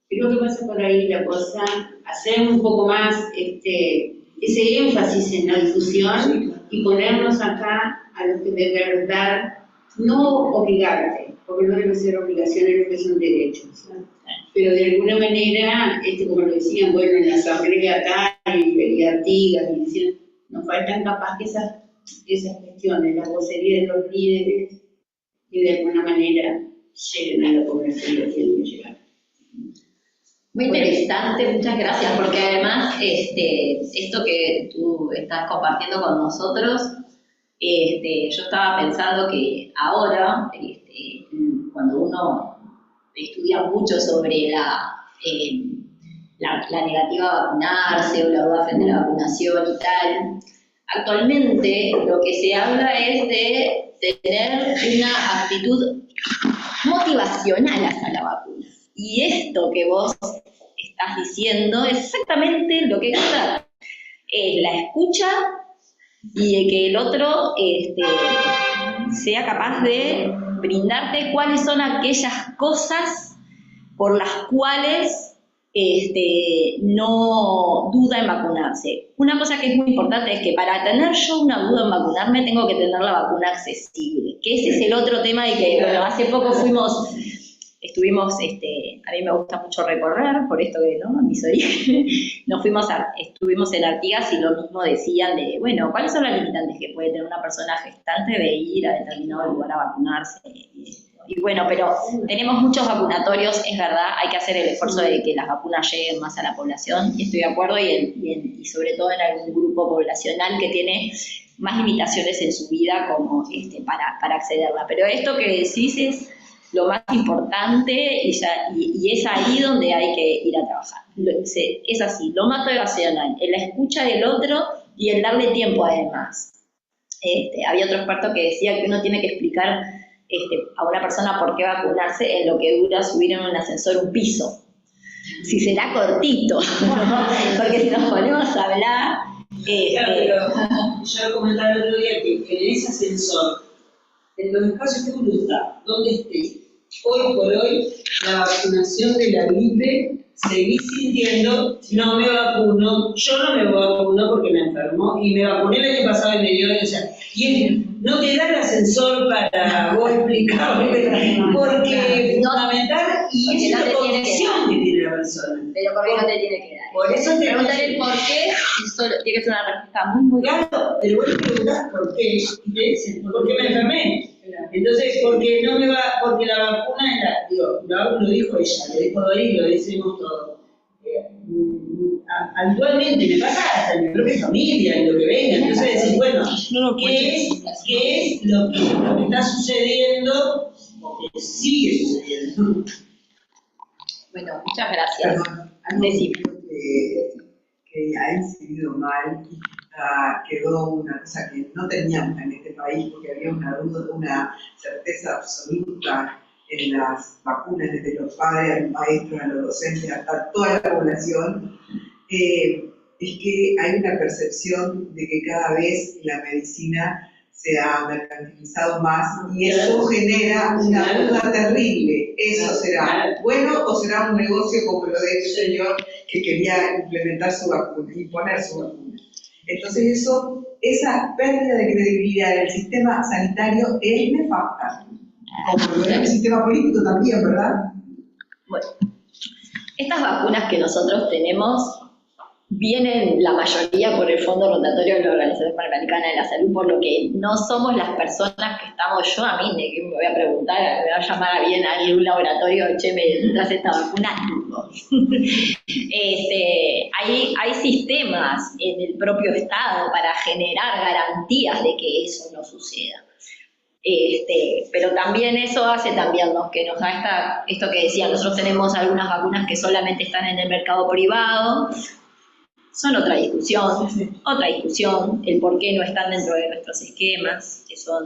Creo que pasa por ahí la cosa, hacer un poco más ese énfasis en la difusión y ponernos acá a los que de verdad, no obligarte, porque no deben ser obligaciones lo que son derechos, ¿no? Pero de alguna manera, como lo decían, bueno, en la asamblea tal y Artigas, y decían, nos faltan capaz que esas cuestiones, la vocería de los líderes, y de alguna manera lleguen a la población que tienen que llegar. Muy interesante, muchas gracias, porque además esto que tú estás compartiendo con nosotros, yo estaba pensando que ahora, cuando uno estudia mucho sobre la negativa a vacunarse o la duda frente a la vacunación y tal, actualmente lo que se habla es de tener una actitud motivacional hacia la vacuna. Y esto que vos estás diciendo es exactamente lo que es la escucha y de que el otro sea capaz de brindarte cuáles son aquellas cosas por las cuales no duda en vacunarse. Una cosa que es muy importante es que para tener yo una duda en vacunarme tengo que tener la vacuna accesible, que ese es el otro tema de que, bueno, hace poco estuvimos, a mí me gusta mucho recorrer, por esto que, ¿no? Mis orígenes, estuvimos en Artigas y lo mismo decían de, bueno, ¿cuáles son las limitantes que puede tener una persona gestante de ir a determinado lugar a vacunarse? Y bueno, pero tenemos muchos vacunatorios, es verdad, hay que hacer el esfuerzo de que las vacunas lleguen más a la población, y estoy de acuerdo, y sobre todo en algún grupo poblacional que tiene más limitaciones en su vida como para accederla. Pero esto que decís es lo más importante y es ahí donde hay que ir a trabajar. Es así, lo motivacional, en la escucha del otro y el darle tiempo además. Había otro experto que decía que uno tiene que explicar a una persona por qué vacunarse en lo que dura subir en un ascensor un piso. Si será cortito, ¿no? Porque si nos ponemos a hablar... Claro, pero yo comentaba el otro día que en ese ascensor, en los espacios que uno está, donde esté, hoy por hoy, la vacunación de la gripe, seguí sintiendo, no me vacuno, yo no me vacuno porque me enfermo, y me vacuné el año pasado y me dio, o sea, y no te da el ascensor para vos explicarle, porque es fundamental, y es una condición que tiene la persona. Pero ¿por qué no te tiene que dar? Por eso te preguntaré el por qué, eso tiene que ser una respuesta muy claro, pero vos te preguntás por qué, y te dicen, ¿por qué me enfermé? Entonces, porque la vacuna lo dijo ella, lo dijo Doris, lo decimos todos. Actualmente me pasa hasta en mi propia familia, en lo que venga, entonces decir, bueno, ¿qué es lo que está sucediendo o que sigue sucediendo? Bueno, muchas gracias. Perdón, algo que ha incidido mal, quedó una cosa que no teníamos en este país, porque había una certeza absoluta en las vacunas, desde los padres, a los maestros, a los docentes, hasta toda la población, es que hay una percepción de que cada vez la medicina se ha mercantilizado más y eso genera una duda terrible. ¿Eso será bueno o será un negocio como lo de este señor que quería implementar su vacuna, imponer su vacuna? Entonces esa pérdida de credibilidad del sistema sanitario es nefasta, como lo es el sistema político también, ¿verdad? Bueno, estas vacunas que nosotros tenemos vienen la mayoría por el Fondo Rotatorio de la Organización Panamericana de la Salud, por lo que no somos las personas que estamos, yo a mí, de que me voy a preguntar, me va a llamar a bien alguien un laboratorio, che, me necesitas esta vacuna, no. Hay sistemas en el propio Estado para generar garantías de que eso no suceda. Pero también eso hace también que nos da esto que decía, nosotros tenemos algunas vacunas que solamente están en el mercado privado. Son otra discusión, el por qué no están dentro de nuestros esquemas, eso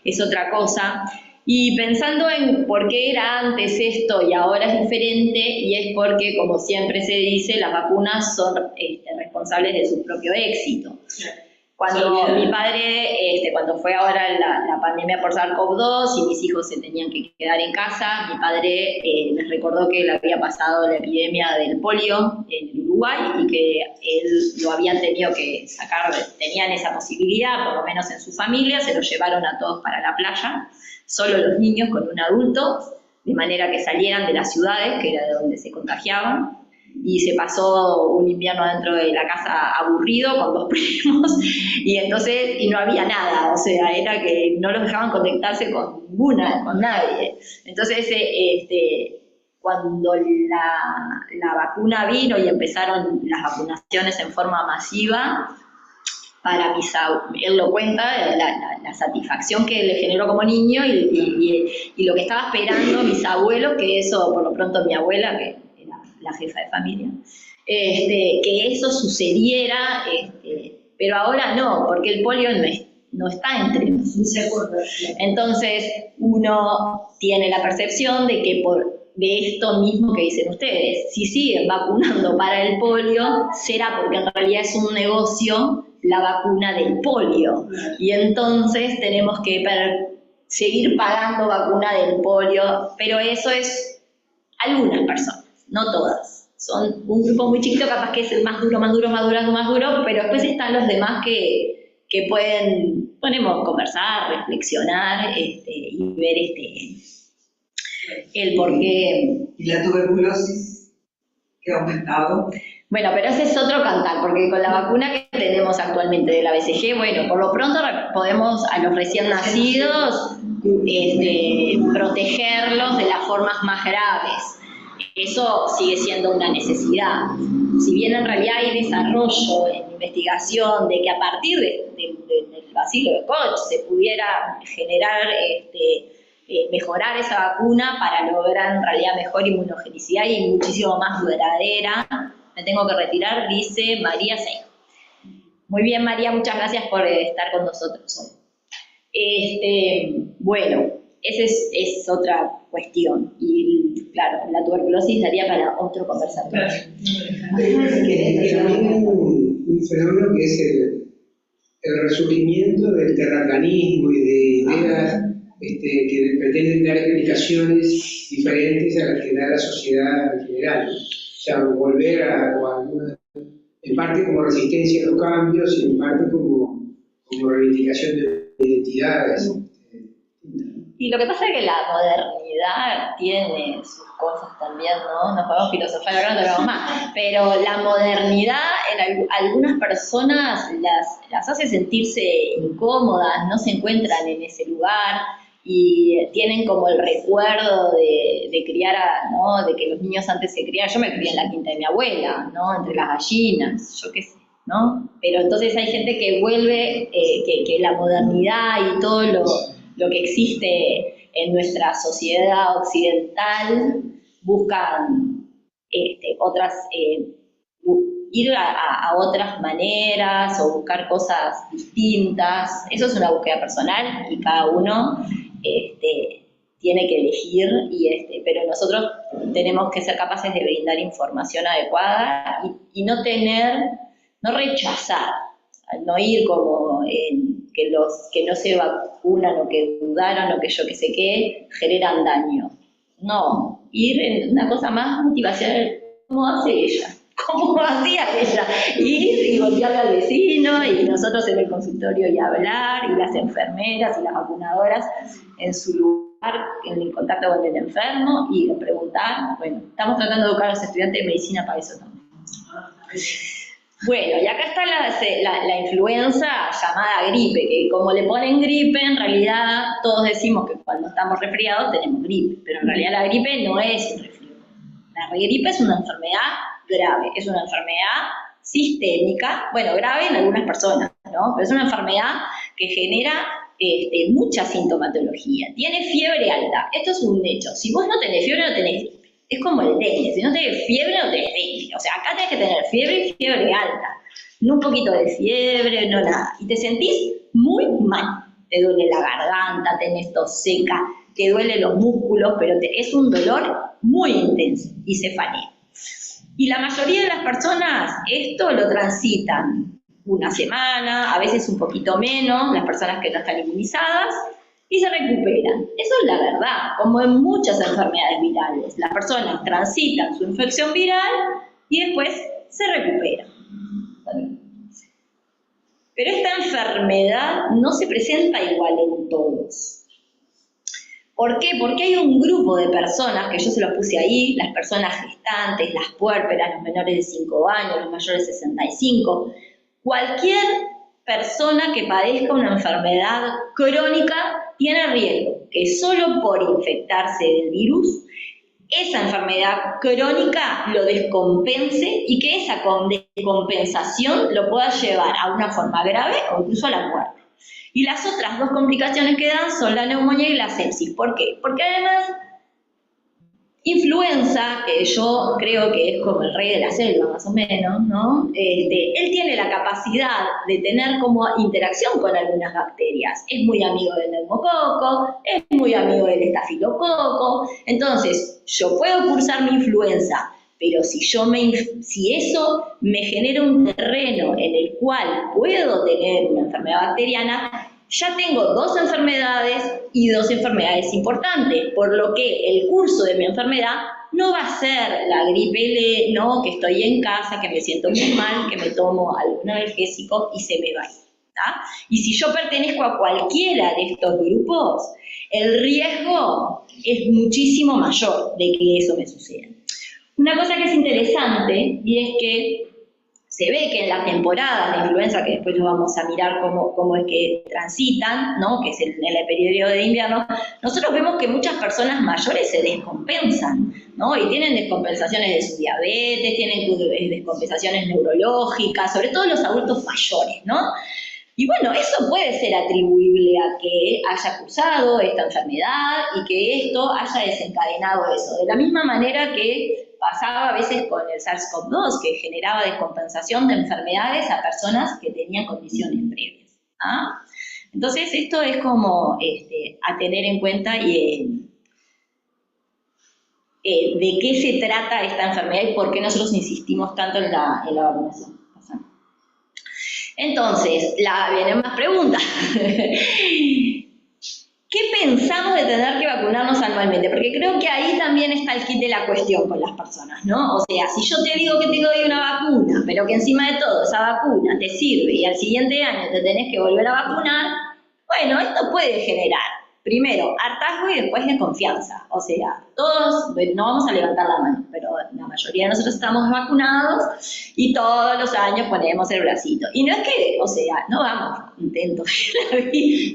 es otra cosa. Y pensando en por qué era antes esto y ahora es diferente, y es porque, como siempre se dice, las vacunas son responsables de su propio éxito. Cuando mi padre, cuando fue ahora la pandemia por SARS-CoV-2 y mis hijos se tenían que quedar en casa, mi padre les recordó que le había pasado la epidemia del polio en el Uruguay y que él lo habían tenido que sacar, tenían esa posibilidad, por lo menos en su familia, se los llevaron a todos para la playa, solo los niños con un adulto, de manera que salieran de las ciudades, que era de donde se contagiaban. Y se pasó un invierno dentro de la casa aburrido con 2 primos y no había nada, o sea, era que no los dejaban conectarse con nadie. Entonces, cuando la vacuna vino y empezaron las vacunaciones en forma masiva, para él lo cuenta, la satisfacción que le generó como niño y lo que estaba esperando mis abuelos, que eso, por lo pronto mi abuela, que la jefa de familia, que eso sucediera, pero ahora no, porque el polio no está entre nosotros. Entonces, uno tiene la percepción de que de esto mismo que dicen ustedes, si siguen vacunando para el polio, será porque en realidad es un negocio la vacuna del polio, y entonces tenemos que seguir pagando vacuna del polio, pero eso es algunas personas. No todas. Son un grupo muy chiquito, capaz que es el más duro, pero después están los demás que podemos conversar, reflexionar y ver el por qué. ¿Y la tuberculosis que ha aumentado? Bueno, pero ese es otro cantar, porque con la vacuna que tenemos actualmente de la BCG, bueno, por lo pronto podemos a los recién nacidos protegerlos de las formas más graves. Eso sigue siendo una necesidad. Si bien en realidad hay desarrollo en investigación de que a partir del bacilo de Koch se pudiera generar, mejorar esa vacuna para lograr en realidad mejor inmunogenicidad y muchísimo más duradera. Me tengo que retirar, dice María Seijo. Muy bien, María, muchas gracias por estar con nosotros hoy. Bueno, esa es otra cuestión. Y claro, la tuberculosis daría para otro conversatorio. También un fenómeno que es el resurgimiento del terraplanismo y de ideas que pretenden dar explicaciones diferentes a las que da la sociedad en general. O sea, volver en parte como resistencia a los cambios y en parte como reivindicación de identidades. Y lo que pasa es que la modernidad tiene sus cosas también, ¿no? Nos podemos filosofar, ahora no tenemos más, pero la modernidad en algunas personas las hace sentirse incómodas, no se encuentran en ese lugar y tienen como el recuerdo de criar, ¿no? De que los niños antes se criaban. Yo me crié en la quinta de mi abuela, ¿no? Entre las gallinas, yo qué sé, ¿no? Pero entonces hay gente que vuelve, que la modernidad y todo lo que existe en nuestra sociedad occidental buscan ir a otras maneras o buscar cosas distintas. Eso es una búsqueda personal y cada uno tiene que elegir, pero nosotros tenemos que ser capaces de brindar información adecuada y no rechazar, no ir como que los que no se vacunan o que dudaron o que yo que sé qué, generan daño. No, ir en una cosa más motivacional, como hace ella, como hacía ella, ir y golpearle al vecino y nosotros en el consultorio y hablar, y las enfermeras y las vacunadoras en su lugar, en el contacto con el enfermo y preguntar. Bueno, estamos tratando de educar a los estudiantes de medicina para eso también. Bueno, y acá está la influenza llamada gripe, que como le ponen gripe, en realidad todos decimos que cuando estamos resfriados tenemos gripe, pero en realidad la gripe no es un resfriado. La gripe es una enfermedad grave, es una enfermedad sistémica, bueno, grave en algunas personas, ¿no? Pero es una enfermedad que genera mucha sintomatología. Tiene fiebre alta, esto es un hecho. Si vos no tenés fiebre, no tenés gripe. Es como el dengue, si no tenés fiebre, no tenés dengue. O sea, acá tenés que tener fiebre y fiebre alta. No un poquito de fiebre, no nada. Y te sentís muy mal. Te duele la garganta, tenés tos seca, te duelen los músculos, pero es un dolor muy intenso y cefalea. Y la mayoría de las personas esto lo transitan una semana, a veces un poquito menos, las personas que no están inmunizadas, y se recuperan. Eso es la verdad, como en muchas enfermedades virales. Las personas transitan su infección viral y después se recuperan. Pero esta enfermedad no se presenta igual en todos. ¿Por qué? Porque hay un grupo de personas, que yo se los puse ahí, las personas gestantes, las puérperas, los menores de 5 años, los mayores de 65, cualquier persona que padezca una enfermedad crónica tiene riesgo que solo por infectarse del virus, esa enfermedad crónica lo descompense y que esa descompensación lo pueda llevar a una forma grave o incluso a la muerte. Y las otras 2 complicaciones que dan son la neumonía y la sepsis. ¿Por qué? Porque además, influenza, que yo creo que es como el rey de la selva, más o menos, ¿no? Él tiene la capacidad de tener como interacción con algunas bacterias. Es muy amigo del neumococo, es muy amigo del estafilococo. Entonces, yo puedo cursar mi influenza, pero si eso me genera un terreno en el cual puedo tener una enfermedad bacteriana, ya tengo 2 enfermedades y 2 enfermedades importantes, por lo que el curso de mi enfermedad no va a ser la gripe, no, que estoy en casa, que me siento muy mal, que me tomo algún analgésico y se me va a ir, ¿tá? Y si yo pertenezco a cualquiera de estos grupos, el riesgo es muchísimo mayor de que eso me suceda. Una cosa que es interesante, y es que se ve que en las temporadas de influenza, que después lo vamos a mirar cómo es que transitan, ¿no? Que es en el periodo de invierno, nosotros vemos que muchas personas mayores se descompensan, ¿no? Y tienen descompensaciones de su diabetes, tienen descompensaciones neurológicas, sobre todo los adultos mayores, ¿no? Y bueno, eso puede ser atribuible a que haya cursado esta enfermedad y que esto haya desencadenado eso. De la misma manera que pasaba a veces con el SARS-CoV-2, que generaba descompensación de enfermedades a personas que tenían condiciones previas. ¿Ah? Entonces, esto es como a tener en cuenta y de qué se trata esta enfermedad y por qué nosotros insistimos tanto en la vacunación. Entonces, vienen más preguntas. ¿Qué pensamos de tener que vacunarnos anualmente? Porque creo que ahí también está el kit de la cuestión con las personas, ¿no? O sea, si yo te digo que te doy una vacuna, pero que encima de todo esa vacuna te sirve y al siguiente año te tenés que volver a vacunar, bueno, esto puede generar, primero, hartazgo y después desconfianza. O sea, todos, no vamos a levantar la mano, pero la mayoría de nosotros estamos vacunados y todos los años ponemos el bracito. Y no es que, o sea, no vamos contentos,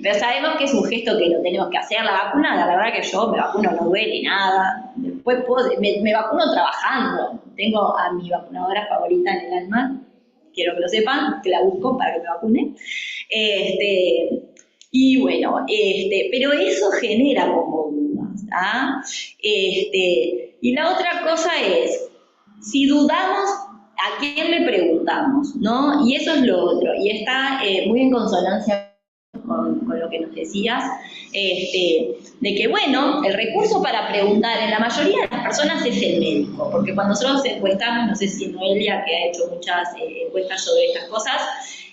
pero sabemos que es un gesto que lo tenemos que hacer. La vacuna, la verdad que yo me vacuno, no duele nada. Después me vacuno trabajando. Tengo a mi vacunadora favorita en el alma, quiero que lo sepan, que la busco para que me vacune. Y bueno, pero eso genera como dudas, ¿ah? Y la otra cosa es, si dudamos, ¿a quién le preguntamos? ¿No? Y eso es lo otro, y está muy en consonancia con lo que nos decías, de que, bueno, el recurso para preguntar en la mayoría de las personas es el médico, porque cuando nosotros encuestamos, no sé si Noelia, que ha hecho muchas encuestas sobre estas cosas,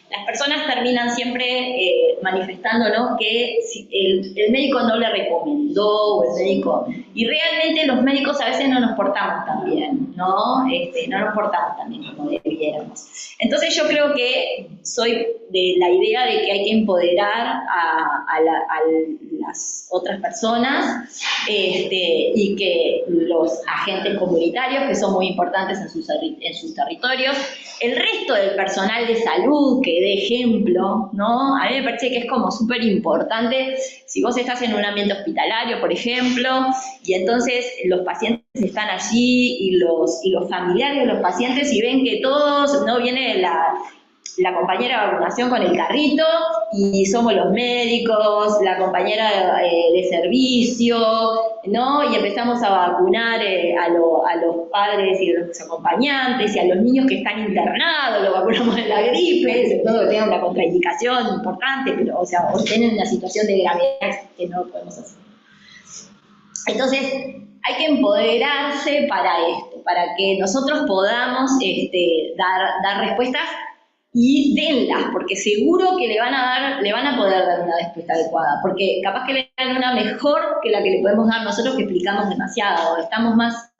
las personas terminan siempre manifestando, ¿no?, que si el médico no le recomendó, o el médico, y realmente los médicos a veces no nos portamos tan bien, ¿no? No nos portamos tan bien como debiéramos. Entonces yo creo que soy de la idea de que hay que empoderar a las otras personas y que los agentes comunitarios, que son muy importantes en sus territorios, el resto del personal de salud que dé ejemplo, ¿no? A mí me parece que es como súper importante, si vos estás en un ambiente hospitalario, por ejemplo, y entonces los pacientes están allí y los familiares de los pacientes y ven que todos, ¿no?, viene la compañera de vacunación con el carrito y somos los médicos, la compañera de servicio, ¿no? Y empezamos a vacunar a los padres y a los acompañantes y a los niños que están internados, los vacunamos de la gripe, sobre todo que tengan una contraindicación importante, pero, o sea, o tienen una situación de gravedad que no podemos hacer. Entonces, hay que empoderarse para esto, para que nosotros podamos dar respuestas y denlas, porque seguro que le van a poder dar una respuesta adecuada, porque capaz que le dan una mejor que la que le podemos dar nosotros, que explicamos demasiado. Estamos más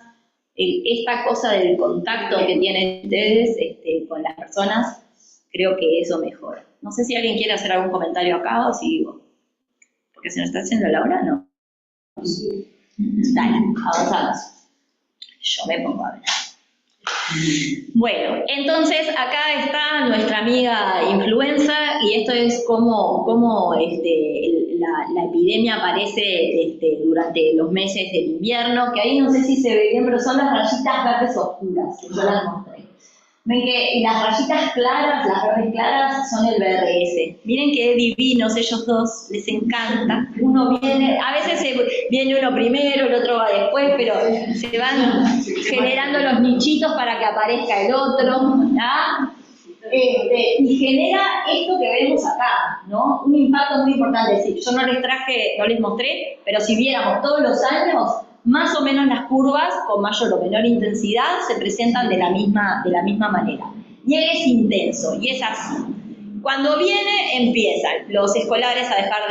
esta cosa del contacto que tienen ustedes con las personas, creo que eso mejora. No sé si alguien quiere hacer algún comentario acá o si digo, porque se nos está haciendo la hora, ¿no? Dale, avanzamos. Yo me pongo a ver. Bueno, entonces acá está nuestra amiga influenza y esto es cómo la epidemia aparece durante los meses del invierno, que ahí no sé si se ve bien, pero son las rayitas verdes oscuras, que yo las mostré. Ven que las rayitas claras, las verdes claras, son el BRS. Miren qué divinos ellos dos, les encanta. Uno viene, a veces viene uno primero, el otro va después, pero se van generando los nichitos para que aparezca el otro, ¿no? Y genera esto que vemos acá, ¿no? Un impacto muy importante. Sí, yo no les mostré, pero si viéramos todos los años, más o menos las curvas, con mayor o menor intensidad, se presentan de la misma manera. Y él es intenso, y es así. Cuando viene, empiezan los escolares a dejar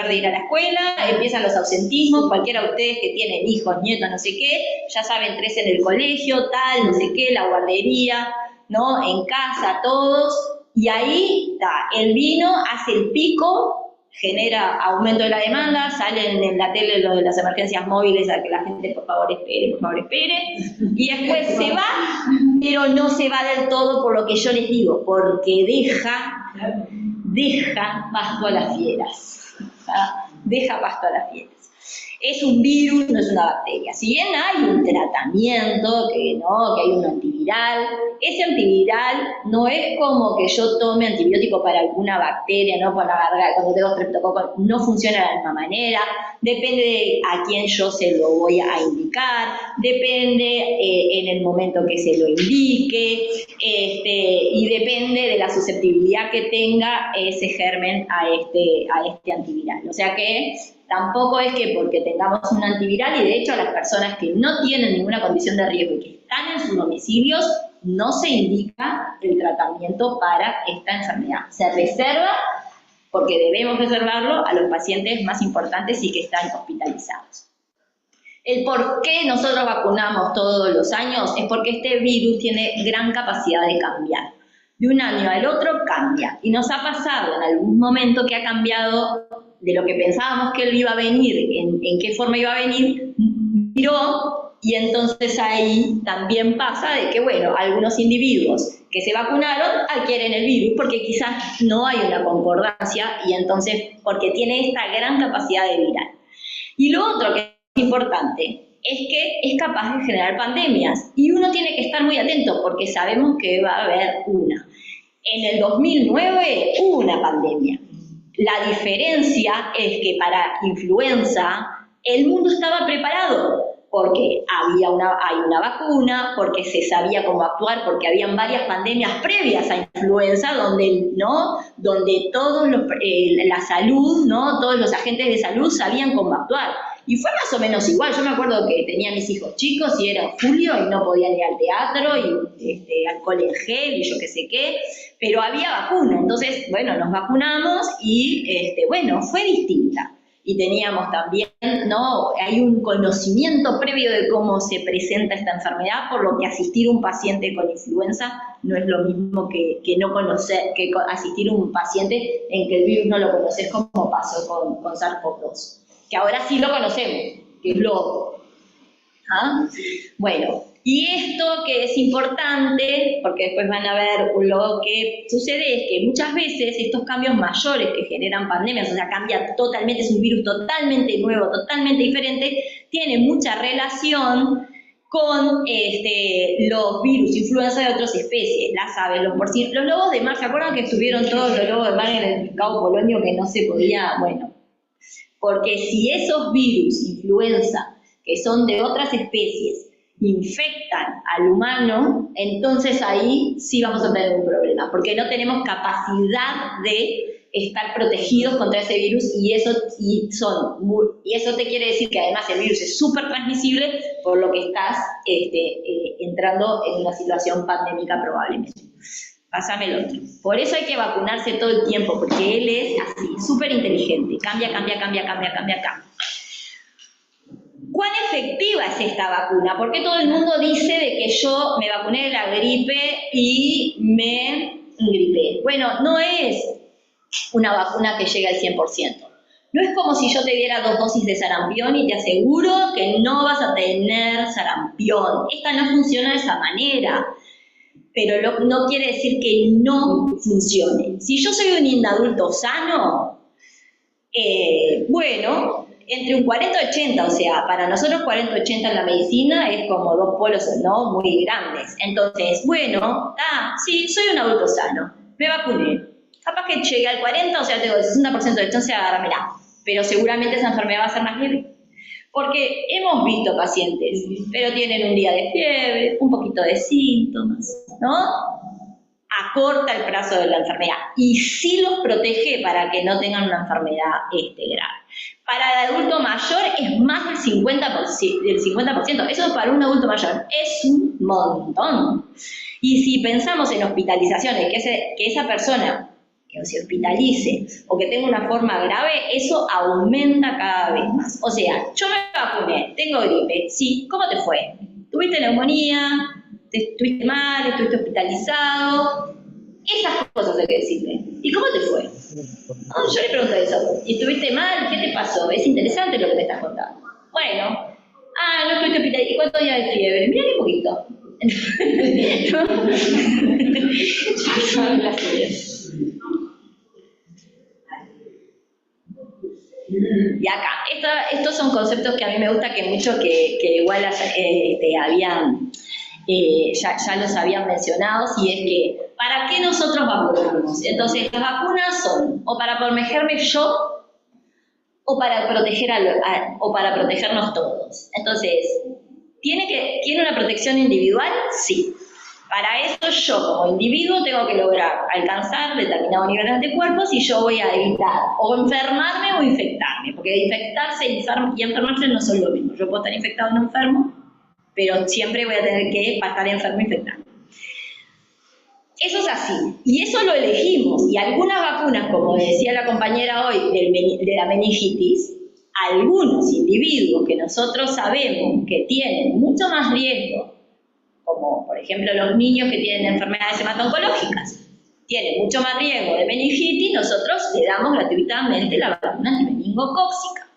de ir a la escuela, empiezan los ausentismos, cualquiera de ustedes que tienen hijos, nietos, no sé qué, ya saben, 3 en el colegio, tal, no sé qué, la guardería, ¿no? En casa, todos, y ahí el vino hace el pico, genera aumento de la demanda, salen en la tele lo de las emergencias móviles a que la gente por favor espere, y después se va, pero no se va del todo por lo que yo les digo, porque deja pasto a las fieras, deja pasto a las fieras. Es un virus, no es una bacteria. Si bien hay un tratamiento, que hay un antiviral, ese antiviral no es como que yo tome antibiótico para alguna bacteria, ¿no? Para la garganta, cuando tengo streptococcus, no funciona de la misma manera, depende de a quién yo se lo voy a indicar, depende en el momento que se lo indique, y depende de la susceptibilidad que tenga ese germen a este antiviral. O sea que tampoco es que porque tengamos un antiviral, y de hecho a las personas que no tienen ninguna condición de riesgo y que están en sus domicilios, no se indica el tratamiento para esta enfermedad. Se reserva, porque debemos reservarlo, a los pacientes más importantes y que están hospitalizados. El por qué nosotros vacunamos todos los años es porque este virus tiene gran capacidad de cambiar. De un año al otro cambia. Y nos ha pasado en algún momento que ha cambiado de lo que pensábamos que él iba a venir, en qué forma iba a venir, viró, y entonces ahí también pasa de que, bueno, algunos individuos que se vacunaron adquieren el virus porque quizás no hay una concordancia y entonces porque tiene esta gran capacidad de viral. Y lo otro que es importante es que es capaz de generar pandemias y uno tiene que estar muy atento porque sabemos que va a haber una. En el 2009 hubo una pandemia. La diferencia es que para influenza el mundo estaba preparado porque hay una vacuna, porque se sabía cómo actuar, porque habían varias pandemias previas a influenza donde todos la salud, todos los agentes de salud sabían cómo actuar. Y fue más o menos igual. Yo me acuerdo que tenía mis hijos chicos y era julio y no podían ir al teatro y alcohol en gel y yo qué sé qué, pero había vacuna. Entonces, bueno, nos vacunamos y, fue distinta. Y teníamos también, hay un conocimiento previo de cómo se presenta esta enfermedad, por lo que asistir a un paciente con influenza no es lo mismo que no conocer, que asistir a un paciente en que el virus no lo conoces, como pasó con SARS-CoV-2. Que ahora sí lo conocemos, que es lo otro. Bueno, y esto que es importante, porque después van a ver lo que sucede, es que muchas veces estos cambios mayores que generan pandemias, o sea, cambia totalmente, es un virus totalmente nuevo, totalmente diferente, tiene mucha relación con los virus influenza de otras especies, las aves, los porcinos, los lobos de mar. ¿Se acuerdan que estuvieron todos los lobos de mar en el Cabo Polonio que no se podía? Bueno, porque si esos virus influenza, que son de otras especies, infectan al humano, entonces ahí sí vamos a tener un problema, porque no tenemos capacidad de estar protegidos contra ese virus y eso te quiere decir que además el virus es súper transmisible, por lo que estás entrando en una situación pandémica probablemente. pásame el otro. Por eso hay que vacunarse todo el tiempo, porque él es así, súper inteligente, cambia. ¿Cuán efectiva es esta vacuna? Porque todo el mundo dice de que yo me vacuné de la gripe y me gripé. Bueno, no es una vacuna que llegue al 100%. No es como si yo te diera 2 dosis de sarampión y te aseguro que no vas a tener sarampión. Esta no funciona de esa manera, pero no quiere decir que no funcione. Si yo soy un adulto sano, bueno, entre un 40-80, o sea, para nosotros 40-80 en la medicina es como 2 polos, ¿no?, muy grandes. Entonces, bueno, sí, soy un adulto sano, me vacuné. Capaz que llegue al 40, o sea, tengo el 60% de chance de agarrármela, pero seguramente esa enfermedad va a ser más leve. Porque hemos visto pacientes, pero tienen un día de fiebre, un poquito de síntomas, ¿no? Acorta el plazo de la enfermedad y sí los protege para que no tengan una enfermedad grave. Para el adulto mayor es más del 50%. Eso para un adulto mayor es un montón. Y si pensamos en hospitalizaciones, que esa persona que se hospitalice o que tenga una forma grave, eso aumenta cada vez más. O sea, yo me vacuné, tengo gripe, sí, ¿cómo te fue? ¿Tuviste neumonía? ¿Estuviste mal? ¿Estuviste hospitalizado? Esas cosas hay que decirle. ¿Y cómo te fue? No, yo le pregunto eso. ¿Y estuviste mal? ¿Qué te pasó? Es interesante lo que me estás contando. Bueno, no estuviste hospitalizado. ¿Y cuántos días de fiebre? Mira qué poquito. Ya saben las ideas. Y acá, estos son conceptos que a mí me gusta que mucho, que igual habían, ya los habían mencionado, y es que, ¿para qué nosotros vacunamos? Entonces, las vacunas son o para protegerme yo, o para proteger o para protegernos todos. Entonces, ¿tiene una protección individual? Sí. Para eso yo, como individuo, tengo que lograr alcanzar determinado nivel de anticuerpos y yo voy a evitar o enfermarme o infectarme, porque infectarse y enfermarse no son lo mismo. Yo puedo estar infectado y no enfermo, pero siempre voy a tener que estar enfermo y infectado. Eso es así, y eso lo elegimos. Y algunas vacunas, como decía la compañera hoy, de la meningitis, algunos individuos que nosotros sabemos que tienen mucho más riesgo, como por ejemplo los niños que tienen enfermedades hemato-oncológicas, tienen mucho más riesgo de meningitis, nosotros le damos gratuitamente la vacuna antimeningocóxica.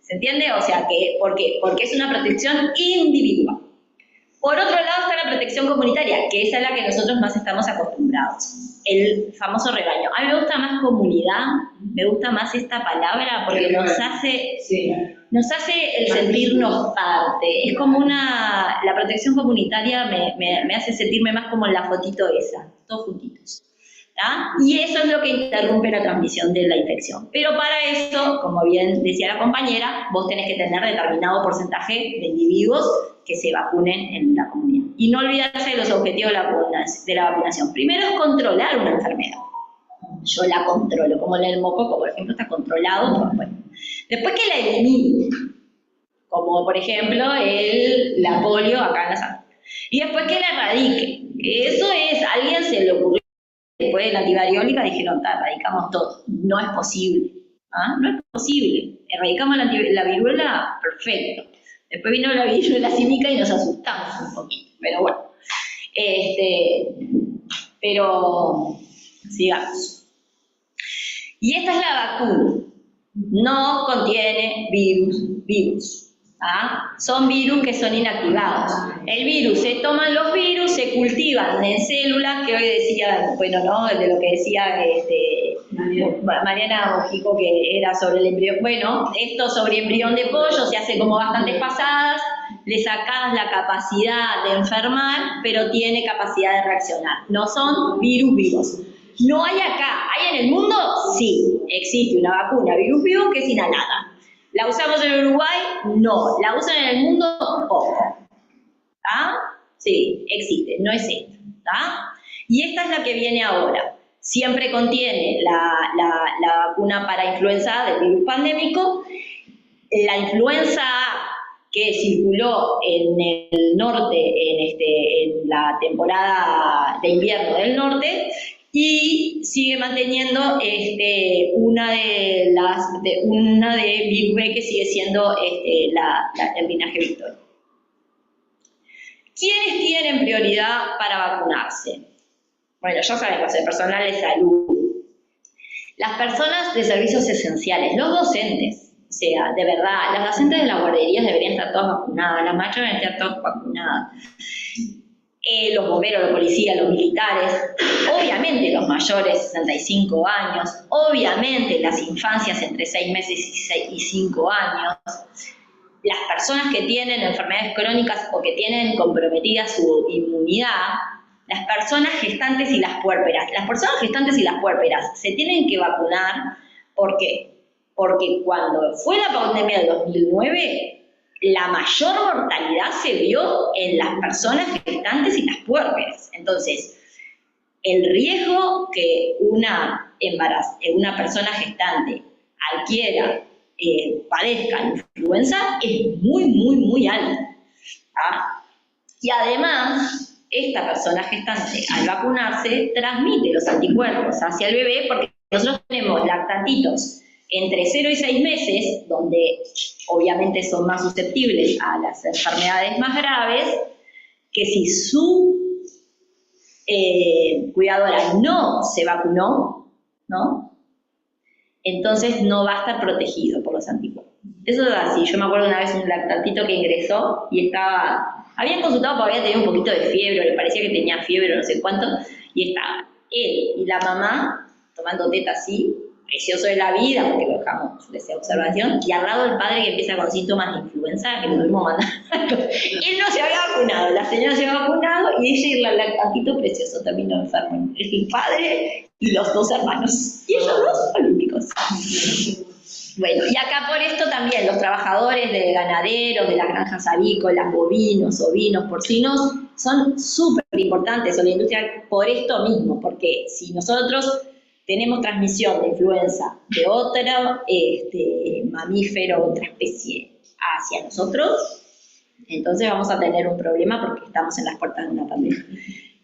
¿Se entiende? O sea, ¿por qué? Porque es una protección individual. Por otro lado está la protección comunitaria, que esa es la que nosotros más estamos acostumbrados, el famoso rebaño. A mí me gusta más comunidad, me gusta más esta palabra porque nos hace el sentirnos parte. Es como la protección comunitaria me hace sentirme más como en la fotito esa, todos juntitos. ¿tá? Y eso es lo que interrumpe la transmisión de la infección. Pero para eso, como bien decía la compañera, vos tenés que tener determinado porcentaje de individuos que se vacunen en la comunidad. Y no olvidarse de los objetivos de la vacunación. Primero es controlar una enfermedad. Yo la controlo, como el neumococo, por ejemplo, está controlado. Bueno. Después que la elimine, como por ejemplo la polio acá en la sangre. Y después que la erradique. Eso es, a alguien se le ocurrió. Después de la antivariólica dijeron, erradicamos todo. No es posible. No es posible. Erradicamos la viruela, perfecto. Después vino la viruela símica y nos asustamos un poquito. Pero bueno. Pero sigamos. Y esta es la vacuna. No contiene virus. Son virus que son inactivados. El virus, se toman los virus, se cultivan en células, que hoy decía, bueno, ¿no? De lo que decía Mariana Mojico, que era sobre el embrión. Bueno, esto sobre embrión de pollo se hace como bastantes pasadas, le sacás la capacidad de enfermar, pero tiene capacidad de reaccionar. No son virus vivos. No hay acá, ¿hay en el mundo? Sí, existe una vacuna virus vivo que es inhalada. ¿La usamos en Uruguay? No. ¿La usan en el mundo? Poco. Sí, existe, no es esta. Y esta es la que viene ahora. Siempre contiene la vacuna para influenza A del virus pandémico. La influenza A que circuló en el norte en la temporada de invierno del norte y sigue manteniendo una de virus B que sigue siendo el linaje Victoria. ¿Quiénes tienen prioridad para vacunarse? Bueno, ya sabemos, el personal de salud, las personas de servicios esenciales, los docentes. O sea, de verdad, las docentes de las guarderías deberían estar todas vacunadas, las maestras deberían estar todas vacunadas. Los bomberos, los policías, los militares, obviamente los mayores de 65 años, obviamente las infancias entre 6 meses y 5 años, las personas que tienen enfermedades crónicas o que tienen comprometida su inmunidad, las personas gestantes y las puérperas. Las personas gestantes y las puérperas se tienen que vacunar porque cuando fue la pandemia del 2009, la mayor mortalidad se vio en las personas gestantes y las puérperas. Entonces, el riesgo que una persona gestante adquiera, padezca influenza es muy, muy, muy alto. ¿Ah? Y además, esta persona gestante, al vacunarse, transmite los anticuerpos hacia el bebé porque nosotros tenemos lactantitos entre 0 y 6 meses, donde obviamente son más susceptibles a las enfermedades más graves, que si su cuidadora no se vacunó, ¿no? Entonces no va a estar protegido por los anticuerpos. Eso es así. Yo me acuerdo una vez un lactantito que ingresó y habían consultado porque había tenido un poquito de fiebre, le parecía que tenía fiebre o no sé cuánto, y estaba él y la mamá tomando teta así, precioso de la vida, porque lo dejamos de observación, y al lado el padre que empieza con síntomas de influenza, que lo tuvimos mandando. Él no se había vacunado, la señora se había vacunado, y ella y el lactantito precioso terminó enfermo. El padre y los 2 hermanos, y ellos 2 olímpicos. Bueno, y acá por esto también los trabajadores de ganaderos, de las granjas avícolas, bovinos, ovinos, porcinos, son súper importantes en la industria por esto mismo, porque si nosotros tenemos transmisión de influenza de otro mamífero, otra especie hacia nosotros, entonces vamos a tener un problema porque estamos en las puertas de una pandemia.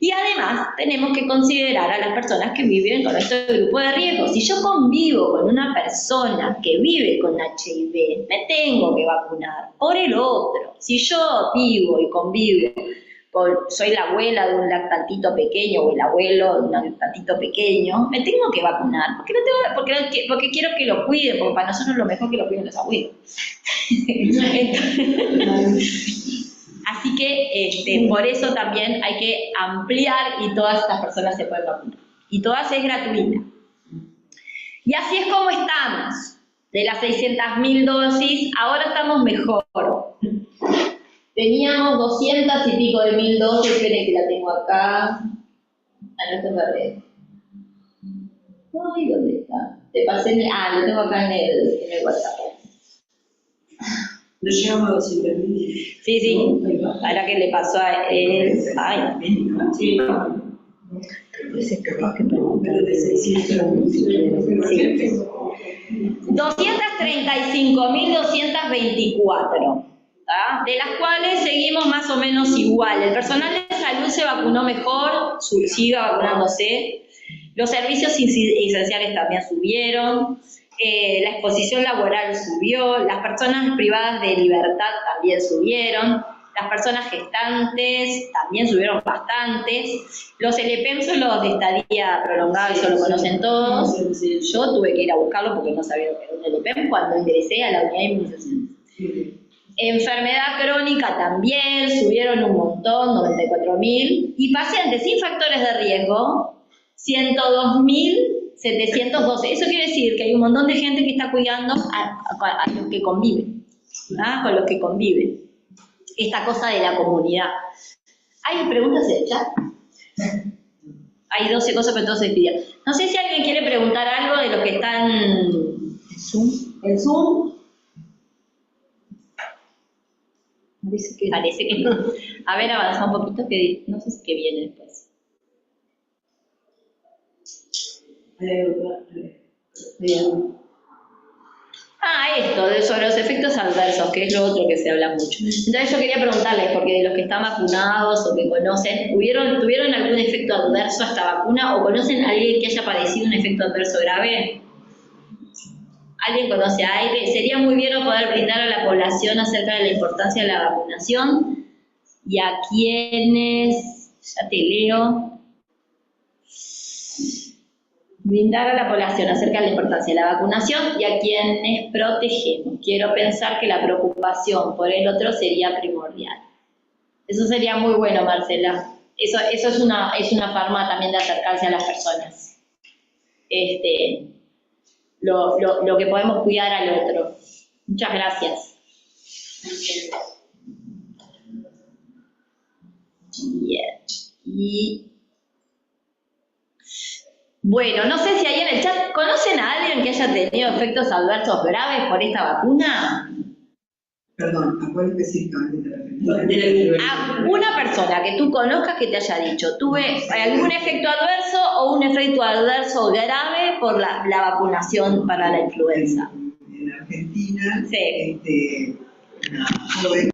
Y además tenemos que considerar a las personas que viven con este grupo de riesgo. Si yo convivo con una persona que vive con HIV, me tengo que vacunar por el otro. Si yo vivo y convivo, soy la abuela de un lactantito pequeño o el abuelo de un lactantito pequeño, me tengo que vacunar, porque quiero que lo cuiden, porque para nosotros es lo mejor que lo cuiden los abuelos. Así que por eso también hay que ampliar y todas estas personas se pueden vacunar. Y todas es gratuita. Y así es como estamos. De las 600.000 dosis, ahora estamos mejor. Teníamos 200 y pico de 1.000 dosis, esperen que la tengo acá. No te perdés. Ay, ¿dónde está? Te pasé lo tengo acá en el WhatsApp. No llegamos a 200.000. Sí. Ahora que le pasó a él. Ay, sí. Pues es capaz que preguntar de 600.000. 235.224. De las cuales seguimos más o menos igual. El personal de salud se vacunó mejor, sigue vacunándose. Los servicios esenciales también subieron. La exposición laboral subió. Las personas privadas de libertad también subieron. Las personas gestantes también subieron bastantes. Los LPM son los de estadía prolongada, eso lo conocen todos. Yo tuve que ir a buscarlo porque no sabía lo que era un LPM cuando ingresé a la unidad de inmunización. Enfermedad crónica también, subieron un montón, 94.000. Y pacientes sin factores de riesgo, 102.712. Eso quiere decir que hay un montón de gente que está cuidando a los que conviven, ¿verdad? Con los que conviven. Esta cosa de la comunidad. ¿Hay preguntas en el chat? Hay 12 cosas, pero todos se despidieron. No sé si alguien quiere preguntar algo de los que están en Zoom. Parece que no. A ver, avanza un poquito, que no sé qué viene después. Sobre los efectos adversos, que es lo otro que se habla mucho. Entonces yo quería preguntarles, porque de los que están vacunados o que conocen, ¿tuvieron algún efecto adverso a esta vacuna o conocen a alguien que haya padecido un efecto adverso grave? ¿Alguien conoce a alguien? Sería muy bien poder brindar a la población acerca de la importancia de la vacunación y a quienes, ya te leo, brindar a la población acerca de la importancia de la vacunación y a quienes protegemos. Quiero pensar que la preocupación por el otro sería primordial. Eso sería muy bueno, Marcela. Eso es una forma también de acercarse a las personas. Lo que podemos cuidar al otro. Muchas gracias. Bien. Y bueno, no sé si ahí en el chat, ¿conocen a alguien que haya tenido efectos adversos graves por esta vacuna? Perdón, ¿a cuál específicamente te refieres? A una persona que tú conozcas que te haya dicho, tuve algún efecto adverso o un efecto adverso grave por la vacunación para la influenza. En Argentina, sí. Una joven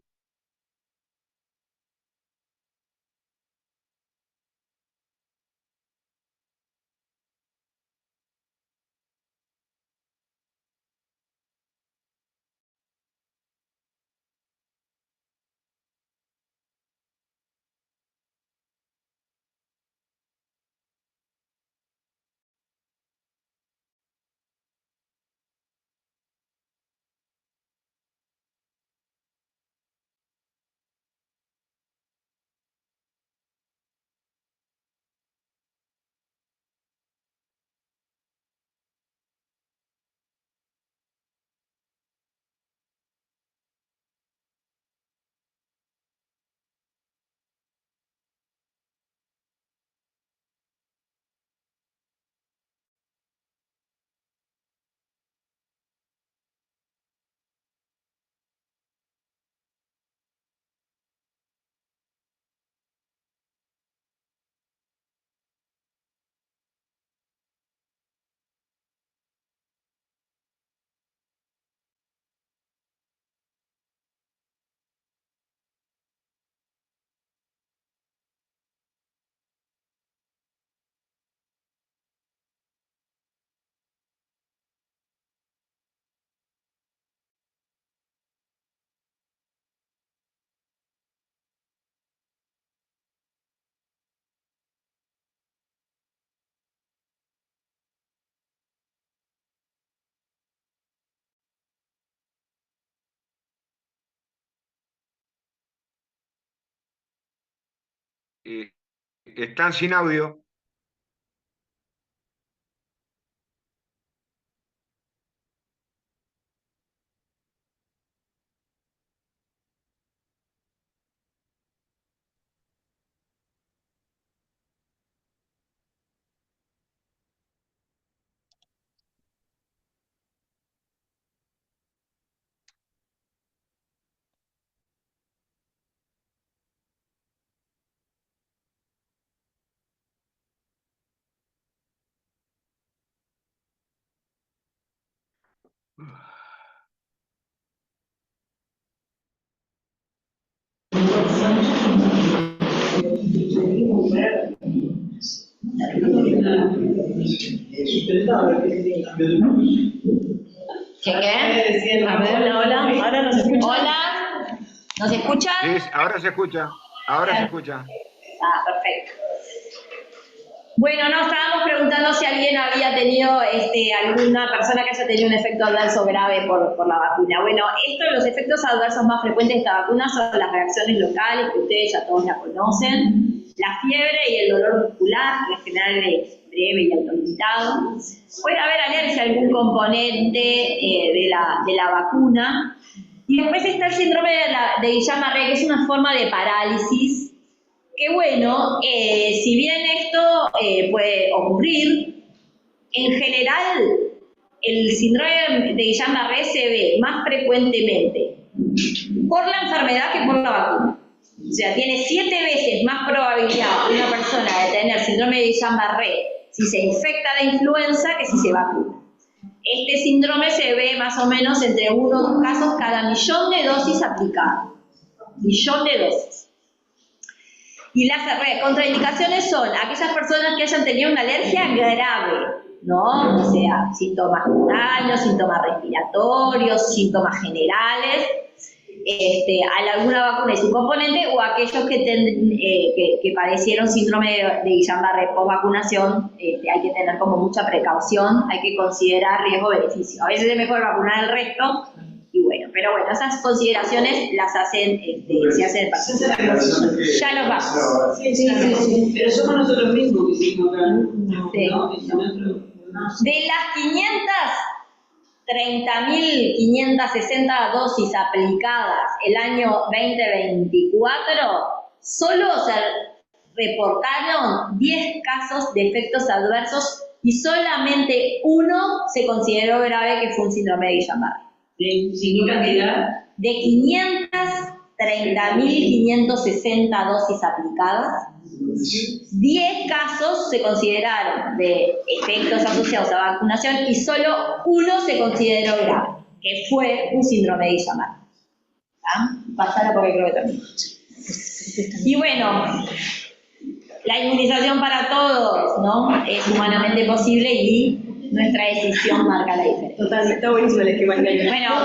Están sin audio. ¿Qué? A ver, hola. ¿Ahora nos escuchan? Hola. ¿Nos escuchan? Sí, ahora se escucha. Ahora se escucha. Perfecto. Bueno, no, estábamos preguntando si alguien había tenido, alguna persona que haya tenido un efecto adverso grave por la vacuna. Bueno, los efectos adversos más frecuentes de esta vacuna son las reacciones locales, que ustedes ya todos la conocen, la fiebre y el dolor muscular, que en general es breve y autolimitado. Puede haber alergia a algún componente de la vacuna. Y después está el síndrome de Guillain-Barré, que es una forma de parálisis, que bueno, si bien esto puede ocurrir, en general el síndrome de Guillain-Barré se ve más frecuentemente por la enfermedad que por la vacuna. O sea, tiene 7 veces más probabilidad una persona de tener síndrome de Guillain-Barré si se infecta de influenza que si se vacuna. Este síndrome se ve más o menos entre 1 o 2 casos cada 1.000.000 de dosis aplicadas. 1.000.000 de dosis. Y las contraindicaciones son aquellas personas que hayan tenido una alergia grave, ¿no? O sea, síntomas cutáneos, síntomas respiratorios, síntomas generales, a alguna vacuna y su componente, o aquellos que padecieron síndrome de Guillain-Barré post vacunación. Hay que tener como mucha precaución, hay que considerar riesgo-beneficio. A veces es mejor vacunar el resto, y bueno, pero bueno, esas consideraciones las hacen, se hacen el paciente. Ya nos vamos. Sí. Pero somos nosotros mismos que hicimos acá. Sí. De las 30.560 dosis aplicadas el año 2024, solo se reportaron 10 casos de efectos adversos y solamente uno se consideró grave, que fue un síndrome de Guillain-Barré. ¿Sin cantidad? De 530.560 dosis aplicadas, 10 casos se consideraron de efectos asociados a vacunación y solo uno se consideró grave, que fue un síndrome de Guillain-Barré. Pasala porque creo que termino. Y bueno, la inmunización para todos, ¿no? Es humanamente posible y nuestra decisión marca la diferencia. Total, está buenísimo el esquema que hay. Bueno,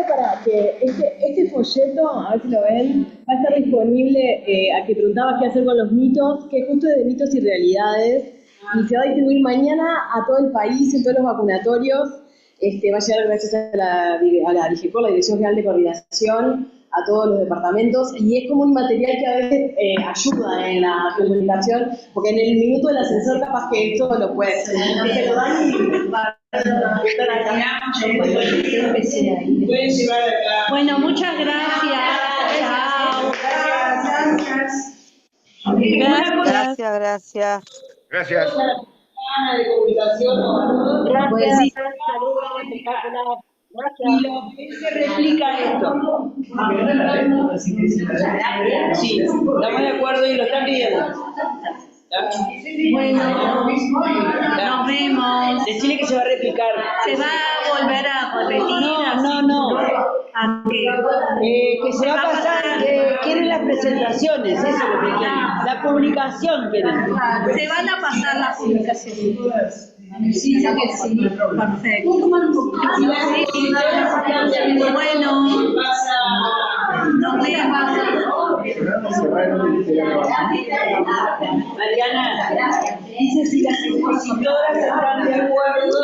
Para que este folleto, a ver si lo ven, va a estar disponible a que preguntabas qué hacer con los mitos, que justo es de mitos y realidades, y se va a distribuir mañana a todo el país, en todos los vacunatorios. Va a llegar gracias a la DIGECOR, la Dirección General de Coordinación, a todos los departamentos, y es como un material que a veces ayuda en la comunicación, porque en el minuto del ascensor capaz que esto lo puedes. Bueno, muchas gracias. Chao. Gracias. Gracias. De comunicación, Pues sí. Y lo que se replica esto. Sí, estamos de acuerdo y lo están pidiendo. Bueno, nos vemos. Decirle que se va a replicar. ¿Se va a volver a repetir? No. Que se va a pasar, quieren las presentaciones, eso es lo que quieren. La publicación quieren. Se van a pasar las publicaciones. Sí, que sí. Perfecto. Bueno, nos vemos. Mariana, dice si las expositoras están de acuerdo.